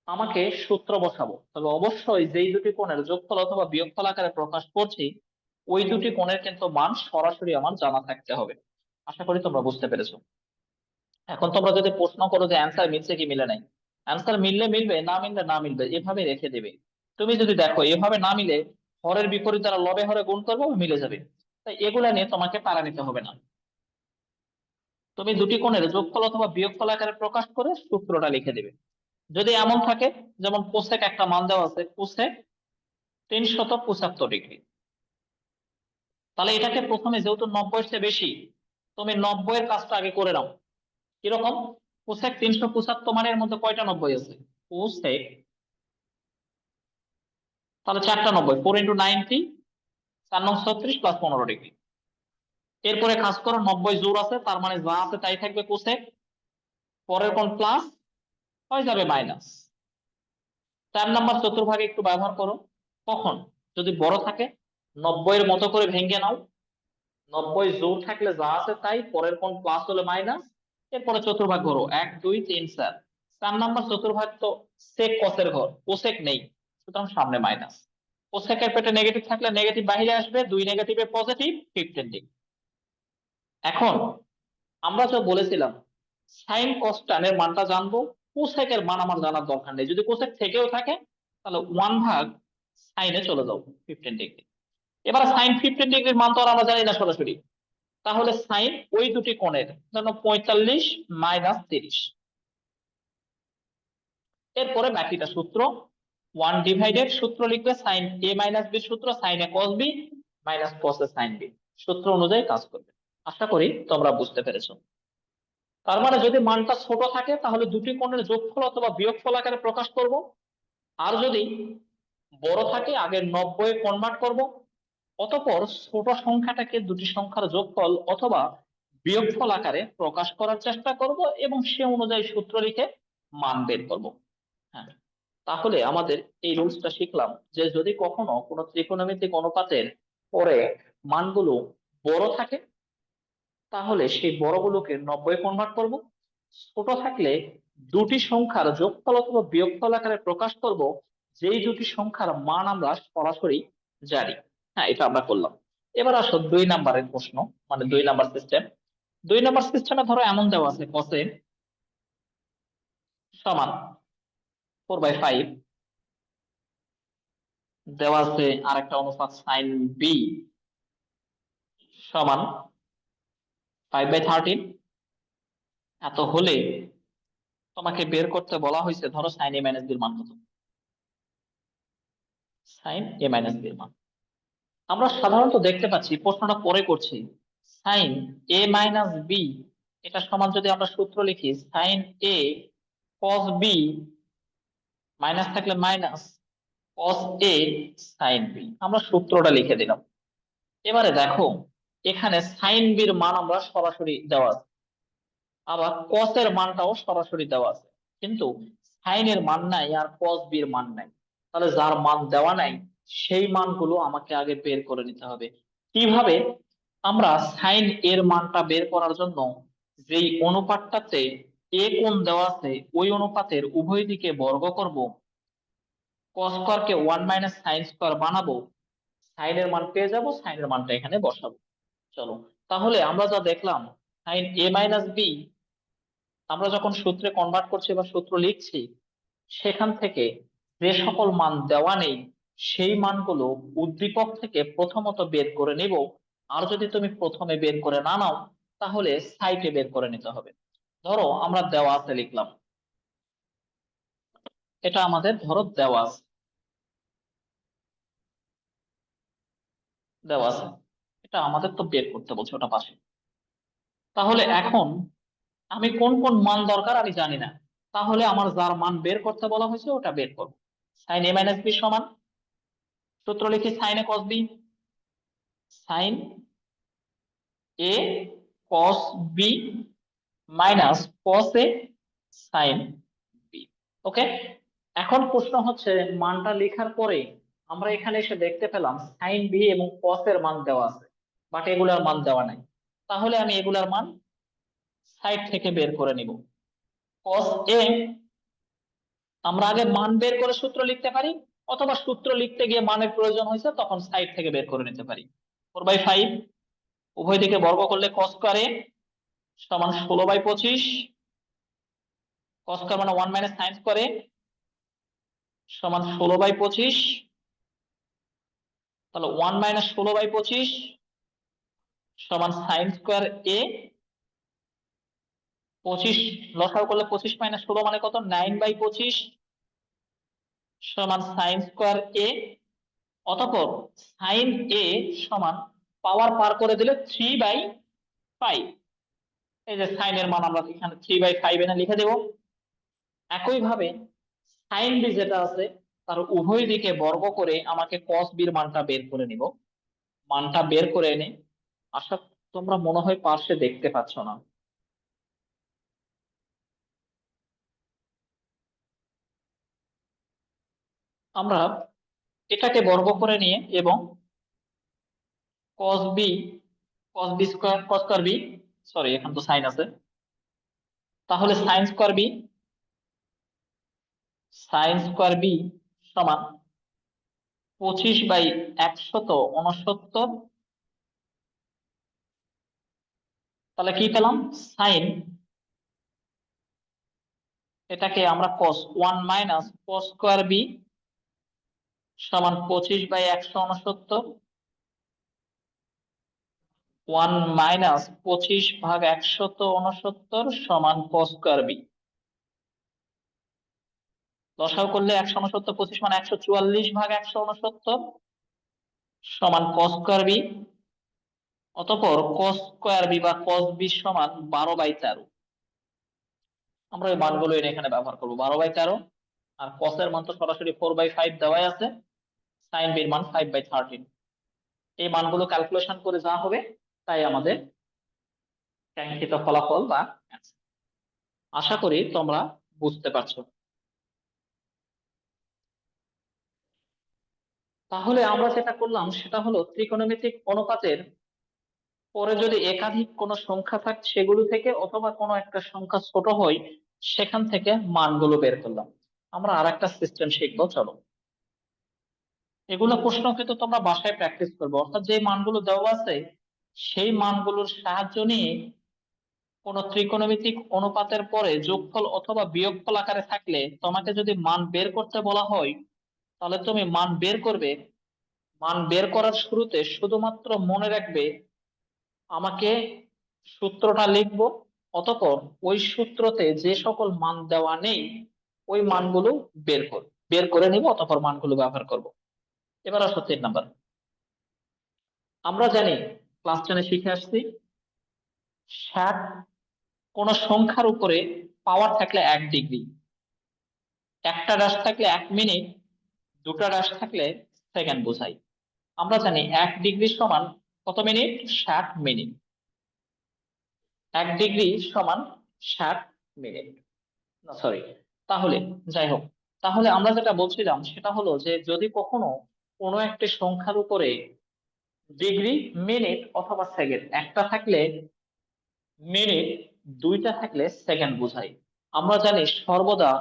আমাকে সূত্র বসাবো। তবে অবশ্যই যেই দুটি কোণের যোগফল অথবা বিয়োগফল আকারে প্রকাশ করছি ওই দুটি কোণের কিন্তু মান সরাসরি আমার জানা থাকতে হবে। আশা করি তোমরা বুঝতে পেরেছো। এখন তোমরা যদি প্রশ্ন করো যে অ্যান্সার মিলছে কি মিলে নাই, অ্যান্সার মিললে মিলবে, না মিললে না মিলবে, এভাবে রেখে দেবে। তুমি যদি দেখো এভাবে না মিলে হরের বিপরীত দ্বারা লবে হরে গুণ করবো, মিলে যাবে। তাই এগুলা নিয়ে তোমাকে প্যারা নিতে হবে না। তুমি দুটি কোণের যোগফল অথবা বিয়োগফল আকারে প্রকাশ করে সূত্রটা লিখে দেবে। যদি এমন থাকে, যেমন কোসেক একটা মান দেওয়া আছে, কোসেক 375 ডিগ্রি, তাহলে এটাকে প্রথমে যেহেতু 90 এর চেয়ে বেশি, তুমি 90 এর কাজটা আগে করে নাও। কিরকম? কোসেক 375 মানের মধ্যে কয়টা 90 আছে? কোসেক, তাহলে 4টা 90, 4 × 90, 4×9 = 36 + 15 ডিগ্রি। এরপরে কাজ করো, 90 জোর আছে, তার মানে যা আছে তাই থাকবে কোসেক, পরের কোণ প্লাস হয়ে যাবে মাইনাস। 4 নাম্বার চতুর্ভাগে একটু ব্যবহার করো। কখন? যদি বড় থাকে 90 এর মতো করে ভেঙে নাও, 90 জোর থাকলে যা আছে তাই, পরের কোণ প্লাস হলে মাইনাস, এরপরে চতুর্ভাগ করো, 1, 2, 3, 4। 4 নাম্বার চতুর্ভাগ তো সেক কসের ঘর, কোসেক নেই, সুতরাং সামনে মাইনাস। কোসেকের পেটে নেগেটিভ থাকলে নেগেটিভ বাইরে আসবে, 2 নেগেটিভে পজিটিভ, 15 ডিগ্রি। এখন আমরা যা বলেছিলাম সাইন কস tan এর মানটা জানবো, কোসেকের মান আমার জানার দরকার নেই, যদি কোসেক থেকেও থাকে তাহলে 1/সাইনে চলে যাও 15 ডিগ্রি। এবার সাইন 15 ডিগ্রির মান তো আর আমরা জানি না সরাসরি, তাহলে সাইন ওই দুটি কোণের জন্য 45 মাইনাস 30। এরপরে বাকিটা সূত্র 1 ডিভাইডেড, সূত্র লিখবে সাইন এ মাইনাস বি, সূত্র sign A cos B minus cos A sine B, সূত্র অনুযায়ী কাজ করবে। আশা করি তোমরা বুঝতে পেরেছো। তার মানে যদি মানটা ছোট থাকে তাহলে দুটি কোণের যোগফল অথবা বিয়োগফল আকারে প্রকাশ করব, আর যদি বড় থাকে আগে 90 কনভার্ট করব, অতঃপর ছোট সংখ্যাটাকে দুটি সংখ্যার যোগফল অথবা বিয়োগফল আকারে প্রকাশ করার চেষ্টা করব এবং সে অনুযায়ী সূত্র লিখে মান বের করব। হ্যাঁ, তাহলে আমাদের এই রুলসটা শিখলাম যে যদি কখনো কোনো ত্রিকোণমিতিক অনুপাতের পরে মানগুলো বড় থাকে তাহলে সেই বড়গুলোকে 90 কনভার্ট করব, ছোট থাকলে দুটি সংখ্যার যোগফল অথবা বিয়োগফল আকারে প্রকাশ করব, যেই দুটি সংখ্যার মান আমরা সরাসরি জানি। হ্যাঁ, এটা আমরা করলাম। এবার আসো 2 নাম্বারের প্রশ্ন, মানে 2 নাম্বার সিস্টেম। 2 নাম্বার সিস্টেমে ধরো এমন দেওয়া আছে কসে সমান 4/5, দেওয়া আছে আরেকটা অনুপাত সাইন বি সমান 5/13। এত হলে তোমাকে বের করতে বলা হয়েছে ধরো সাইন এ মাইনাস বির মান কত। সাইন এ মাইনাস বির মান আমরা সাধারণত দেখতে পাচ্ছি, প্রশ্নটা পরে করছি, সাইন এ মাইনাস বি এটা সমান যদি আমরা সূত্র লিখি sign A cos B, minus থাকলে minus cos A sine B, আমরা সূত্রটা লিখে দিলাম। এবারে দেখো এখানে সাইন বির মান আমরা সরাসরি দেওয়া আছে, আবার কস এর মানটাও সরাসরি দেওয়া আছে, কিন্তু সাইন এর মান নাই আর কস বির মান নাই। তাহলে যার মান দেওয়া নাই সেই মানগুলো আমাকে আগে বের করে নিতে হবে। কিভাবে? আমরা সাইন এর মানটা বের করার জন্য যেই অনুপাতটাতে এ কোণ দেওয়া আছে ওই অনুপাতের উভয় দিকে বর্গ করব, কস স্কয়ারকে 1 - sin স্কয়ার বানাবো, সাইন এর মান পেয়ে যাব, সাইন এর মানটা এখানে বসাবো। চলো, তাহলে আমরা যা দেখলাম সাইন এ মাইনাস বি আমরা যখন সূত্রে কনভার্ট করছি বা সূত্র লিখছি, সেখান থেকে যে সকল মান দেওয়া নেই সেই মানগুলো উদ্দীপক থেকে প্রথমত বের করে নিব, আর যদি তুমি প্রথমে বের করে না নাও তাহলে সাইটে বের করে নিতে হবে। ধরো আমরা দেওয়া আছে লিখলাম, এটা আমাদের ধরো দেওয়া আছে, দেওয়া আছে, এটা আমাদের তো বের করতে বলছে ওটা পাশে। তাহলে এখন আমি কোন কোন মান দরকার আমি জানি না, তাহলে আমার যার মান বের করতে বলা হয়েছে ওটা বের করবো। সাইন এ মাইনাস বি সমান, সূত্র লিখি sign A cos B, sine A cos B minus cos A sine B. ওকে, এখন প্রশ্ন হচ্ছে মানটা লেখার পরে আমরা এখানে এসে দেখতে পেলাম সাইন বি এবং কস এর মান দেওয়া আছে, বাট এগুলার মান দেওয়া নাই। তাহলে আমি এগুলার মান সাইড থেকে বের করে নিব। কস এ আমরা আগে মান বের করে সূত্র লিখতে পারি, অথবা সূত্র লিখতে গিয়ে মানের প্রয়োজন হয়েছে তখন সাইড থেকে বের করে নিতে পারি। 4/5 উভয় দিকে বর্গ করলে কস স্কয়ার এ সমান 16/25, কস স্কয়ার মানে 1 - sin স্কয়ার এ সমান 16/25, তাহলে 1 - 16/25 সমান সাইন স্কয়ার এ, 25 লসাগু করলে 25 - 16 মানে কত, 9/25 সমান সাইন স্কয়ার এ। অতঃপর সাইন এ সমান পাওয়ার পার করে দিলে 3/5, এই যে সাইন এর মান আমরা এখানে 3/5 এনে লিখে দেব। একই ভাবে সাইন বি যেটা আছে তার উভয় দিকে বর্গ করে আমাকে কস বির মানটা বের করে নিব। মানটা বের করে এনে, আশা তোমরা মনে হয় পাশে দেখতে পাচ্ছ না, আমরা এটাকে বর্গ করে নিয়ে এবং cos B, cos B square, cos square B, sorry এখন তো সাইন আছে, তাহলে sine square B, sine square B সমান 25/169। তাহলে কি পেলাম, সাইন এটাকে আমরা cos 1 minus cos square B সমান 25/169, 1 মাইনাস 25/169 সমান cos স্কোয়ার বি। লসাগু করলে 169, 25 মানে 144/169 সমান cos স্কোয়ার বি। অতঃপর cos স্কোয়ার বি বা cos বি সমান 12/13। আমরা এই মানগুলো এখানে ব্যবহার করবো, 12/13। আর cos এর মান তো সরাসরি 4/5 দেওয়াই আছে, sin b এর মান 5/13। এই মানগুলো ক্যালকুলেশন করে যা হবে তাই আমাদের কাঙ্ক্ষিত ফলাফল বা answer। আশা করি তোমরা বুঝতে পারছো। তাহলে আমরা যেটা করলাম সেটা হলো ত্রিকোণমিতিক অনুপাতের পরে যদি একাধিক কোনো সংখ্যা থাকে সেগুলো থেকে, অথবা কোনো একটা সংখ্যা ছোট হয় সেখান থেকে মানগুলো বের করলাম। আমরা আর একটা সিস্টেম শিখবো, চলো। এগুলো প্রশ্ন কিন্তু তোমরা বাসায় প্র্যাকটিস করবে, অর্থাৎ যে মানগুলো দেওয়া আছে সেই মানগুলোর সাহায্য নিয়ে কোন ত্রিকোণমিতিক অনুপাতের পরে যোগফল অথবা বিয়োগফল আকারে থাকলে তোমাকে যদি মান বের করতে বলা হয়, তাহলে তুমি মান বের করবে। মান বের করার শুরুতে শুধুমাত্র মনে রাখবে আমাকে সূত্রটা লিখবো, অতঃপর ওই সূত্রতে যে সকল মান দেওয়া নেই ওই মানগুলো বের করে নিব, অতঃপর মানগুলো ব্যবহার করব। এবার আসো 3 নাম্বার। আমরা জানি ক্লাস 10-এ শিখে আসছি 60 কোন সংখ্যার উপরে পাওয়ার থাকলে 1 ডিগ্রি, একটা ড্যাশ থাকলে 1 মিনিট, দুটা ড্যাশ থাকলে সেকেন্ড বোঝাই। আমরা জানি 1 ডিগ্রি সমান কত মিনিট? 60 মিনিট। 1 ডিগ্রি সমান 60 মিনিট, না সরি। তাহলে যাই হোক, তাহলে আমরা যেটা বলছিলাম সেটা হলো যে যদি কখনো কোনো একটি সংখ্যার উপরে ডিগ্রি, মিনিট অথবা সেকেন্ড একটা থাকলে মিনিট, দুইটা থাকলে সেকেন্ড বোঝাই। আমরা জানি সর্বদা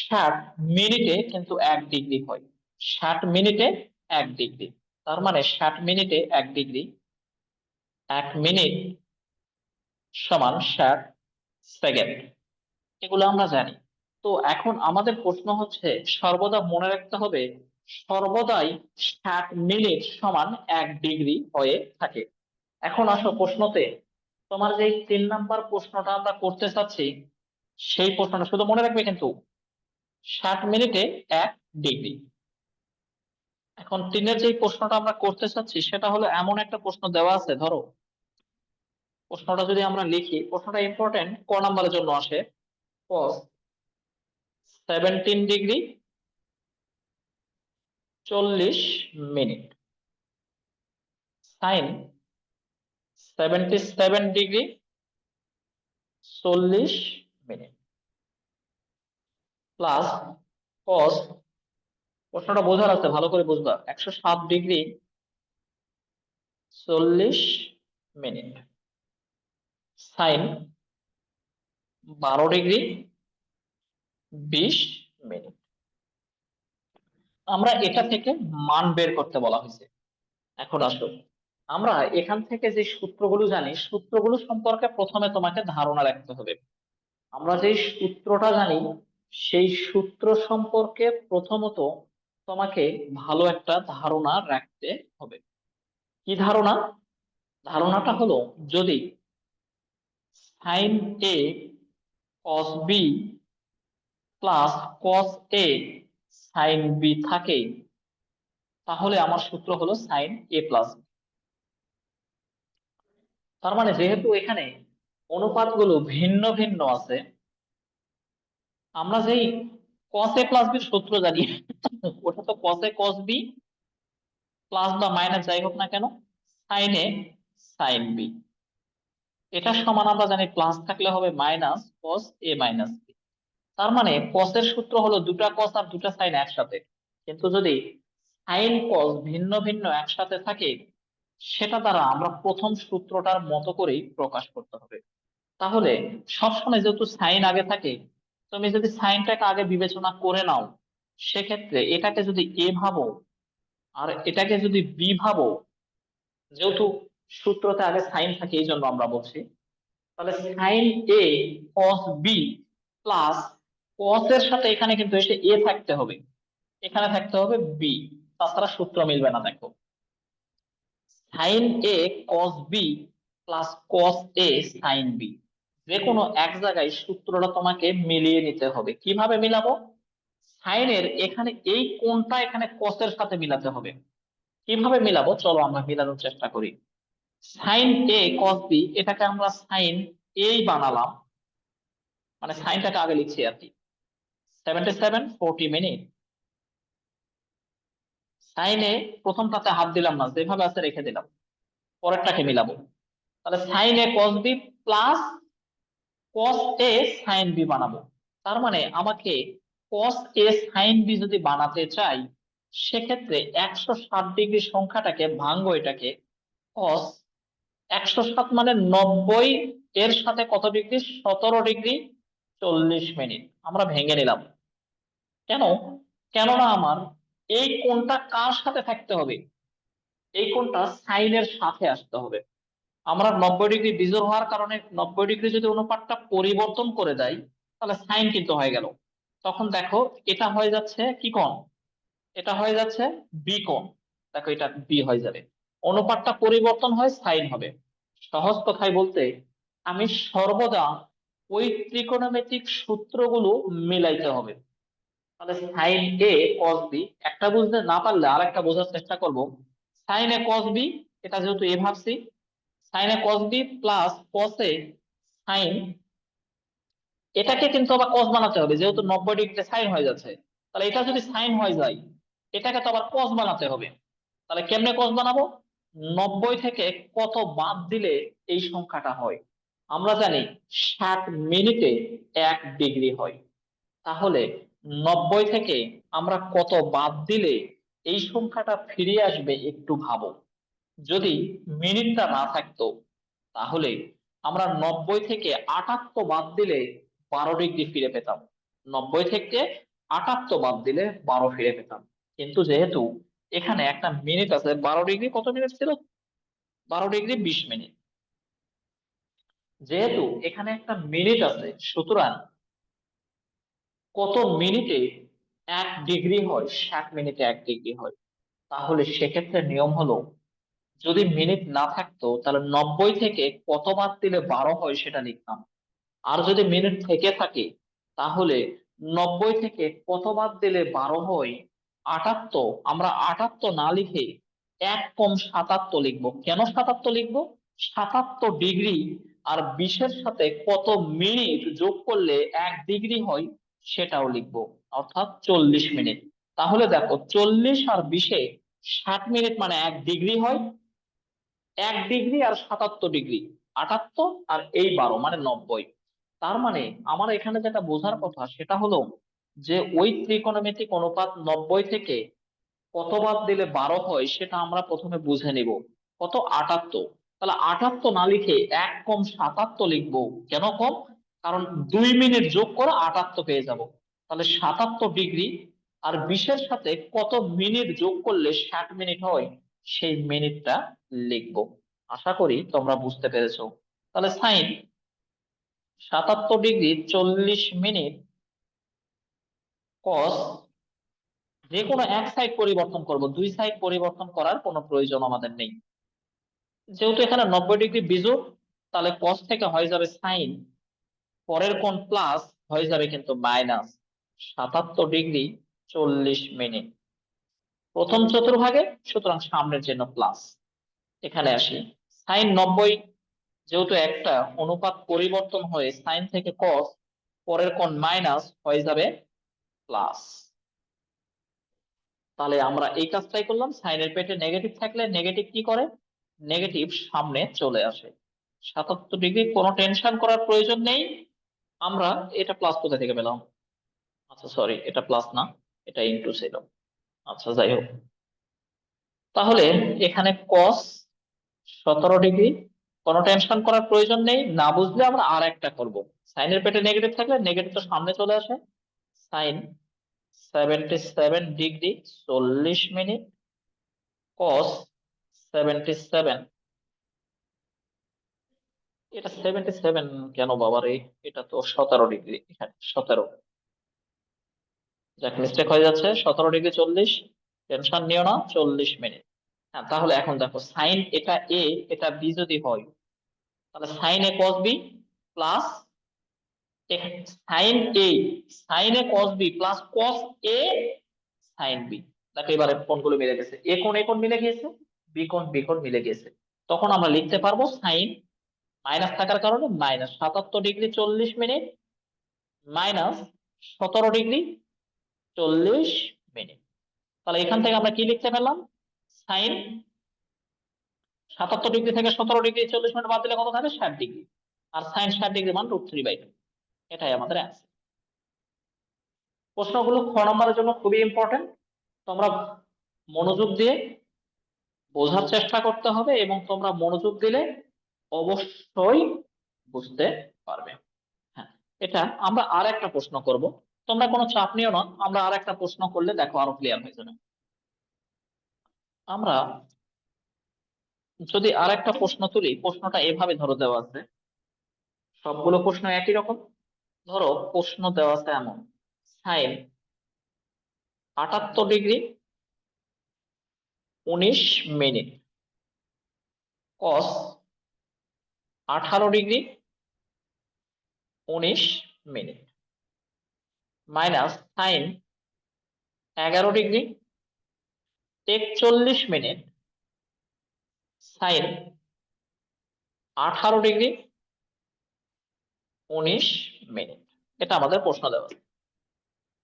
60 মিনিটে কিন্তু 1 ডিগ্রি হয়, 60 মিনিটে 1 ডিগ্রি। তার মানে 60 মিনিটে 1 ডিগ্রি, 1 মিনিট সমান 60 সেকেন্ড। এগুলো আমরা জানি। তো এখন আমাদের প্রশ্ন হচ্ছে সর্বদা মনে রাখতে হবে সর্বদাই 60 মিনিট সমান 1 ডিগ্রি হয়ে থাকে। এখন আসো প্রশ্নতে, তোমার যে 3 নাম্বার প্রশ্নটা আমরা করতে চাচ্ছি সেই প্রশ্নটা শুধু মনে রাখবে কিন্তু 60 মিনিটে 1 ডিগ্রি। এখন 3-এর যে প্রশ্নটা আমরা করতে চাচ্ছি সেটা হলো এমন একটা প্রশ্ন দেওয়া আছে, ধরো প্রশ্নটা যদি আমরা লিখি, প্রশ্নটা ইম্পর্টেন্ট, ক নাম্বারের জন্য আসে। cos 17 degree 40 minute, sin 77 degree 40 minute, plus cos, প্রশ্নটা বোঝার আছে ভালো করে বুঝবা, 107 degree 40 minute, sin 12 degree 20 minute. আমরা এটা থেকে মান বের করতে বলা হয়েছে। এখন আসো, আমরা এখান থেকে যে সূত্রগুলো জানি সূত্রগুলো সম্পর্কে প্রথমে তোমাকে ধারণা রাখতে হবে। আমরা যে সূত্রটা জানি সেই সূত্র সম্পর্কে প্রথমত তোমাকে ভালো একটা ধারণা রাখতে হবে। কি ধারণা? ধারণাটা হলো যদি sin a cos b plus cos a sin b থাকে, তাহলে আমার সূত্র হলো sin a প্লাস b। তার মানে যেহেতু এখানে অনুপাতগুলো ভিন্ন ভিন্ন আছে, আমরা যেই cos a প্লাস b সূত্র জানি ওটা তো cos a cos b plus বা মাইনাস যাই হোক না কেন sin a sin b, এটা সমান আমরা জানি প্লাস থাকলে হবে minus cos a minus b। তার মানে cos এর সূত্র হলো দুটা cos আর দুটা sin একসাথে, কিন্তু যদি sin cos ভিন্ন ভিন্ন একসাথে থাকে সেটা দ্বারা আমরা প্রথম সূত্রটার মতো করেই প্রকাশ করতে হবে। তাহলে সবসময় যেহেতু সাইন আগে থাকে, তুমি যদি সাইনটাকে আগে বিবেচনা করে নাও, সেক্ষেত্রে এটাকে যদি এ ভাবো আর এটাকে যদি বি ভাবো, যেহেতু সূত্রতে আগে সাইন থাকে এই জন্য আমরা বলছি, তাহলে sine A cos B plus cos এর সাথে এখানে কিন্তু এসে এ থাকতে হবে, এখানে থাকতে হবে বি, তাছাড়া সূত্র মিলবে না। দেখো, sign A cos B plus cos A sine B, যে কোনো এক জায়গায় সূত্রটা তোমাকে মিলিয়ে নিতে হবে। কিভাবে মিলাবো? সাইনের এখানে এই কোণটা এখানে কসের সাথে মিলাতে হবে। কিভাবে মিলাবো চলো আমরা মিলানোর চেষ্টা করি। সাইন এ কস বি, এটাকে আমরা সাইন এই বানালাম, মানে সাইনটাকে আগে লিখছি আর কি। 77 40 মিনিট। সাইনে প্রথমটাতে হাত দিলাম না, যেভাবে আছে রেখে দিলাম, পরেরটাকে মিলাবো। তাহলে sine A cos B plus cos A sine B বানাবো। তার মানে আমাকে কস এ সাইন বি যদি বানাতে চাই, সেক্ষেত্রে 160 ডিগ্রি সংখ্যাটাকে ভাঙবো, এটাকে কস 107 মানে 90, এর সাথে কত ডিগ্রি, 17 ডিগ্রি 40 মিনিট আমরা ভেঙে নিলাম। কেন? কেননা আমার এই কোণটা কার সাথে থাকতে হবে, এই কোণটা সাইনের সাথে আসতে হবে। আমরা 90 ডিগ্রি বিজোড় হওয়ার কারণে 90 ডিগ্রি যদি অনুপাতটা পরিবর্তন করে দেয়, তাহলে সাইন কিন্তু হয়ে গেল। তখন দেখো এটা হয়ে যাচ্ছে কি কোণ, এটা হয়ে যাচ্ছে বি কোণ। দেখো এটা বি হয়ে যাবে, অনুপাতটা পরিবর্তন হয় সাইন হবে। সহজ কথায় বলতে, আমি সর্বদা ওই ত্রিকোণমিতিক সূত্রগুলো মিলাইতে হবে। তাহলে সাইন এ কস বি, একটা বুঝতে না পারলে আরেকটা বোঝার চেষ্টা করব। সাইন এ কস বি, এটা যেহেতু এ ভাবছি, sign A cos B plus cos A sign, এটাকে কিন্তু আবার কস বানাতে হবে, যেহেতু 90 ডিগ্রিতে সাইন হয়ে যাচ্ছে। তাহলে এটা যদি সাইন হয়ে যায়, এটাকে তো আবার কস বানাতে হবে। তাহলে কেমনে কস বানাবো? 90 থেকে কত বাদ দিলে এই সংখ্যাটা হয়? আমরা জানি 60 মিনিটে 1 ডিগ্রি হয়। তাহলে 90 থেকে আমরা কত বাদ দিলে এই সংখ্যাটা ফিরে আসবে একটু ভাবো। যদি মিনিটটা না থাকতো, তাহলে আমরা 90 থেকে 78 বাদ দিলে 12 ডিগ্রি ফিরে পেতাম। 90 থেকে 78 বাদ দিলে 12 ফিরে পেতাম। কিন্তু যেহেতু এখানে একটা মিনিট আছে, 12 ডিগ্রি কত মিনিট ছিল, 12 ডিগ্রি 20 মিনিট। যেহেতু এখানে একটা মিনিট আছে, সুতরাং কত মিনিটে 1 ডিগ্রি হয়, 60 মিনিটে 1 ডিগ্রি হয়। তাহলে সেক্ষেত্রে নিয়ম হলো, যদি মিনিট না থাকতো তাহলে 90 থেকে কত বাদ দিলে 12 হয় সেটা লিখতাম। আর যদি মিনিট থেকে থাকে, তাহলে 90 থেকে কত বাদ দিলে 12 হয়, 78। আমরা 78 না লিখে 1 কম 77 লিখবো। কেন 77 লিখবো? 77 ডিগ্রি আর 20-এর সাথে কত মিনিট যোগ করলে 1 ডিগ্রি হয় সেটাও লিখবো, অর্থাৎ 40 মিনিট। তাহলে দেখো 40 আর 20-এ 60 মিনিট মানে 1 ডিগ্রি হয়। 1 ডিগ্রি আর 77 ডিগ্রি, 78 আর এই 12 মানে 90। তার মানে আমার এখানে যেটা বোঝার কথা সেটা হলো যে ওই ত্রিকোণমিতিক অনুপাত 90 থেকে কত বাদ দিলে 12 হয় সেটা আমরা প্রথমে বুঝে নিব। কত? 78। তাহলে 78 না লিখে 1 কম 77 লিখবো। কেন কম? কারণ 2 মিনিট যোগ করে 78 পেয়ে যাব। তাহলে 77 ডিগ্রি আর 20-এর সাথে কত মিনিট যোগ করলে 60 মিনিট হয়, সেই মিনিটটা লিখবো। আশা করি তোমরা বুঝতে পেরেছো। তাহলে সাইন 77 ডিগ্রি 40 মিনিট কস, যে কোনো এক সাইড পরিবর্তন করব, দুই সাইড পরিবর্তন করার কোনো প্রয়োজন আমাদের নেই। যেহেতু এখানে 90 ডিগ্রি বিজোড়, তাহলে কস থেকে হয়ে যাবে সাইন, পরের কোণ প্লাস হয়ে যাবে কিন্তু মাইনাস। 77 ডিগ্রি 40 মিনিট প্রথম চতুর্ভাগে, সুতরাং সামনের জন্য প্লাস। এখানে আসি, সাইন 90, যেহেতু একটা অনুপাত পরিবর্তন হয়ে সাইন থেকে কস, পরের কোণ মাইনাস হয়ে যাবে প্লাস। তাহলে আমরা এই কাজটাই করলাম। সাইনের পেটে নেগেটিভ থাকলে নেগেটিভ কি করে? নেগেটিভ সামনে চলে আসে। 77 ডিগ্রি, কোনো টেনশন করার প্রয়োজন নেই। আমরা এটা প্লাস কোথা থেকে পেলাম? আচ্ছা সরি, এটা প্লাস না, এটা ইনটু ছিল। আচ্ছা যাই হোক, তাহলে এখানে কস 17 ডিগ্রি, কোনো টেনশন করার প্রয়োজন নেই। না বুঝলে আমরা আর একটা করবো। সাইনের পেটে নেগেটিভ থাকলে নেগেটিভ তো সামনে চলে আসে। সাইন 77 ডিগ্রি 40 মিনিট কস 77, এটা 77 কেন বাবা রে, এটা তো 17 ডিগ্রি, এখানে 17। যাক, মিস্টেক হয়ে যাচ্ছে। 17°40, টেনশন নিও না, 40 মিনিট। হ্যাঁ, তাহলে এখন দেখো সাইন এটা এ এটা বি যদি হয়, তাহলে sine A cos B plus sine A sign A cos B plus cos A sine B. দেখো এবারে কোণগুলো মিলে গেছে, এ কোণ মিলে গিয়েছে, বি কোণ মিলে গেছে। তখন আমরা লিখতে পারবো সাইন, মাইনাস থাকার কারণে মাইনাস 77°40 মাইনাস 17°40। তাহলে এখান থেকে আমরা কি লিখতে পেলাম, সাইন 77 ডিগ্রি থেকে 17°40 বাদ দিলে কত থাকে, 60 ডিগ্রি। আর সাইন 60 ডিগ্রি মান √3/2। এটাই আমাদের অ্যান্সার। প্রশ্নগুলো খ নম্বরের জন্য খুবই ইম্পর্টেন্ট। তোমরা মনোযোগ দিয়ে বোঝার চেষ্টা করতে হবে, এবং তোমরা মনোযোগ দিলে অবশ্যই বুঝতে পারবে। হ্যাঁ, এটা আমরা আর একটা প্রশ্ন করব, তোমরা কোনো চাপ নিও না, আমরা আর একটা প্রশ্ন করলে দেখো আরো ক্লিয়ার হয়ে যাবে। আমরা যদি আর একটা প্রশ্ন তুলি, প্রশ্নটা এভাবে ধরো দেওয়া আছে, সবগুলো প্রশ্ন একই রকম। ধরো প্রশ্ন দেওয়া আছে এমন, sine 78 degree 19 minute cos 18 degree 19 minute minus sine 11 degree 41 minute sine 18 degree 19 minute. এটা আমাদের প্রশ্ন দেওয়া আছে।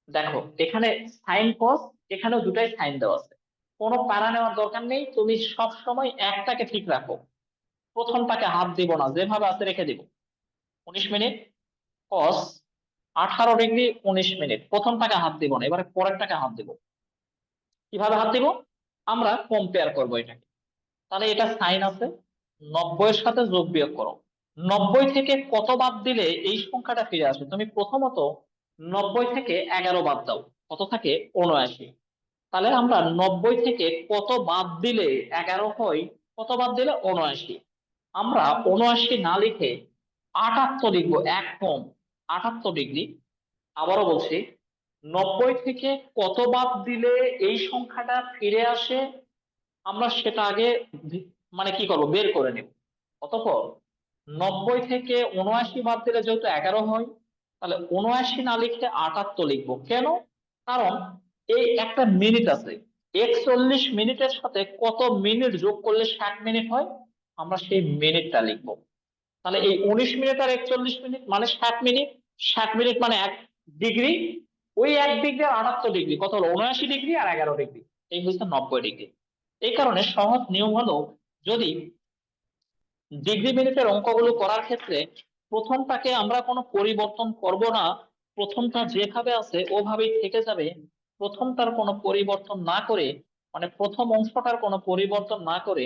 দেখো এখানে সাইন কস, এখানেও দুটাই সাইন দেওয়া আছে, কোনো প্যারা নেওয়ার দরকার নেই, তুমি সব সময় একটাকে ঠিক রাখো, প্রথমটাকে হাত দিব না, যেভাবে আছে রেখে দিব। 19 মিনিট কস 18 ডিগ্রি 19 মিনিট, প্রথমটাকে হাত দিব না, এবারে পরেরটাকে হাত দিব। কিভাবে হাত দিব, আমরা কম্পেয়ার করবো এটাকে। তাহলে এটা সাইন আছে, 90-এর সাথে যোগ বিয়োগ করো। 90 থেকে কত বাদ দিলে এই সংখ্যাটা ফিরে আসে, তুমি প্রথমত 90 থেকে 11 বাদ দাও, কত থাকে, 79। তাহলে আমরা 90 থেকে কত বাদ দিলে 11 হয়, কত বাদ দিলে 79। আমরা 79 না লিখে 78 লিখবো, এক কম 78 ডিগ্রি। আবারও বলছি, 90 থেকে কত বাদ দিলে এই সংখ্যাটা ফিরে আসে, আমরা সেটা আগে মানে কি করব, বের করে নেব। অতঃপর 90 থেকে 79 বাদ দিলে যেহেতু 11 হয়, তাহলে 79 না লিখে 78 লিখবো। কেন, কারণ এই একটা মিনিট আছে, 41 মিনিটের সাথে কত মিনিট যোগ করলে 60 মিনিট হয়, আমরা সেই মিনিটটা লিখবো। তাহলে এই 19 মিনিট আর 41 মিনিট মানে 60 মিনিট, 60 মিনিট মানে 1 ডিগ্রি, ওই 1 ডিগ্রি আর 78 ডিগ্রি কত হলো, 79 ডিগ্রি আর 11 ডিগ্রি, এই হচ্ছে 90 ডিগ্রি। এই কারণে সহজ নিয়ম হলো, যদি ডিগ্রি মিনিটের অঙ্কগুলো করার ক্ষেত্রে প্রথমটাকে আমরা কোনো পরিবর্তন করব না, প্রথমটা যেভাবে আছে ওভাবেই থেকে যাবে, প্রথমটার কোনো পরিবর্তন না করে, মানে প্রথম অংশটার কোনো পরিবর্তন না করে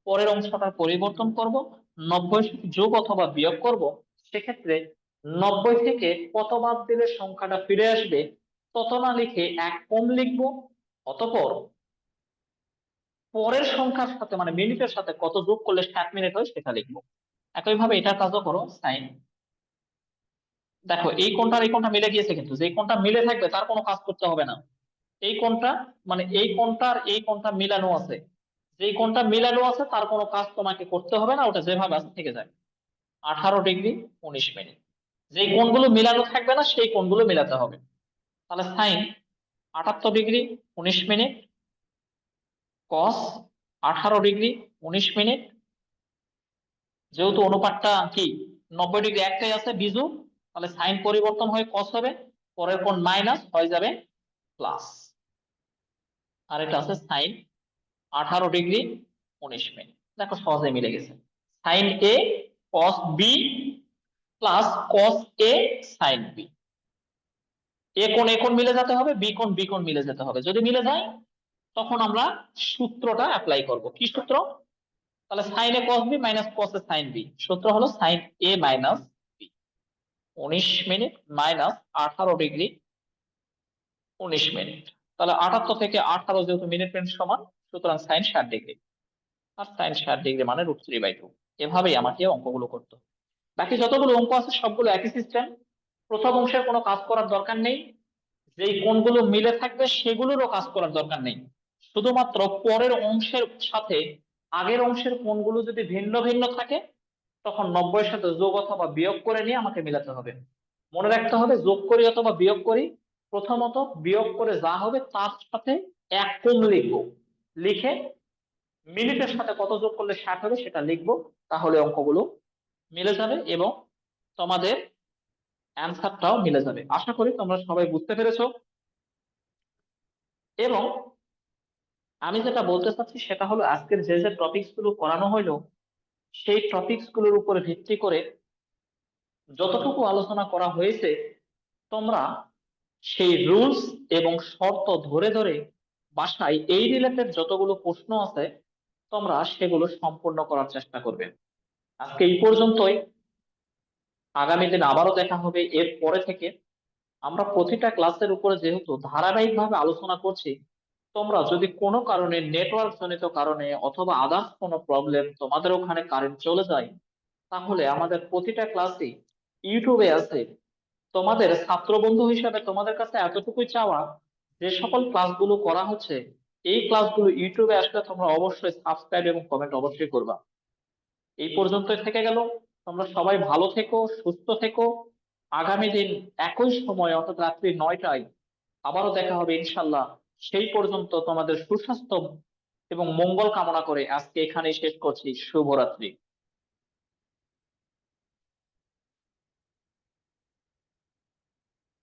পরের অংশটার পরিবর্তন করব, 90 যোগ অথবা বিয়োগ করব। সেক্ষেত্রে 90 থেকে কত বাদ দিলে সংখ্যাটা ফিরে আসবে, তত না লিখে এক কম লিখবো। অতঃপর পরের সংখ্যার সাথে মানে মিনিটের সাথে কত যোগ করলে 60 মিনিট হয় সেটা লিখবো। একইভাবে এটার কাজও করো, সাইন, দেখো এই কোণটা আর এই কোণটা মিলে গিয়েছে, কিন্তু যে কোণটা মিলে থাকবে তার কোনো কাজ করতে হবে না। এই কোণটা মানে এই কোণটা আর এই কোণটা মিলানো আছে, যেই কোণটা মিলানো আছে তার কোনো কাজ তোমাকে করতে হবে না, ওটা যেভাবে আছে থেকে যায়। 18 ডিগ্রি 19 মিনিট, যেই কোণগুলো মিলানো থাকবে না সেই কোণগুলো মিলাতে হবে। তাহলে sign 78 degree 19 minute cos 18 degree 19 minute, যেহেতু অনুপাতটা কি 90 ডিগ্রি একটাই আছে বিজু, তাহলে সাইন পরিবর্তন হয়ে কস হবে, পরের কোণ মাইনাস হয়ে যাবে প্লাস। আর এটা আছে সাইন 18 ডিগ্রি 19 মিনিট। দেখো সহজে মিলে গেছে, sign A cos B plus cos A sine B. এ কোণ মিলে যেতে হবে, বি কোণ মিলে যেতে হবে, যদি মিলে যায় তখন আমরা সূত্রটা অ্যাপ্লাই করব। কি সূত্র, তাহলে sine A cos B minus cos A sine B, সূত্র হলো sine A minus B. 19 minute minus 18 degree 19 minute, তাহলে 78 থেকে 18 যেহেতু মিনিট মিনিট সমান, সুতরাং সাইন 60 ডিগ্রি, আর সাইন 60 ডিগ্রি মানে √3/2। এভাবেই আমাকে অঙ্কগুলো করতে হবে। বাকি যতগুলো অঙ্ক আছে সবগুলো একই সিস্টেম, প্রথম অংশের কোনো কাজ করার দরকার নেই, যেই কোণগুলো মিলে থাকবে সেগুলোরও কাজ করার দরকার নেই, শুধুমাত্র পরের অংশের সাথে আগের অংশের কোণগুলো যদি ভিন্ন ভিন্ন থাকে তখন 90-এর সাথে যোগ অথবা বিয়োগ করে নিয়ে আমাকে মিলাতে হবে। মনে রাখতে হবে, যোগ করি অথবা বিয়োগ করি, প্রথমত বিয়োগ করে যা হবে তার সাথে এক কম লিখবো, লিখে মিনিটের সাথে কত যোগ করলে 60 হবে সেটা লিখবো। তাহলে অঙ্কগুলো মিলে যাবে এবং তোমাদের অ্যান্সারটাও মিলে যাবে। আশা করি তোমরা সবাই বুঝতে পেরেছো। এবং আমি যেটা বলতে চাচ্ছি সেটা হলো, আজকের যে যে টপিকস গুলো করানো হলো সেই টপিকস গুলোর উপরে ভিত্তি করে যতটুকু আলোচনা করা হয়েছে তোমরা সেই রুলস এবং শর্ত ধরে ধরে বাসায় এই রিলেটেড যতগুলো প্রশ্ন আছে তোমরা সেগুলো সম্পূর্ণ করার চেষ্টা করবে। আজকে এই পর্যন্তই, আগামী দিন আবারও দেখা হবে। এর পরে থেকে আমরা প্রতিটা ক্লাসের উপরে যেহেতু ধারাবাহিকভাবে আলোচনা করছি, তোমরা যদি কোনো কারণে নেটওয়ার্ক জনিত কারণে অথবা আদার্স কোনো প্রবলেম তোমাদের ওখানে কারেন্ট চলে যায়, তাহলে আমাদের প্রতিটা ক্লাসই ইউটিউবে আছে। তোমাদের ছাত্র বন্ধু হিসাবে তোমাদের কাছে এতটুকুই চাওয়া, যে সকল ক্লাসগুলো করা হচ্ছে এই ক্লাসগুলো ইউটিউবে আসলে তোমরা অবশ্যই সাবস্ক্রাইব এবং কমেন্ট অবশ্যই করবা। এই পর্যন্তই থেকে গেল। তোমরা সবাই ভালো থেকো, সুস্থ থেকো। আগামী দিন একই সময় অর্থাৎ রাত্রি 9টায় আবারও দেখা হবে ইনশাল্লাহ। সেই পর্যন্ত তোমাদের সুস্বাস্থ্য এবং মঙ্গল কামনা করে আজকে এখানেই শেষ করছি। শুভরাত্রি।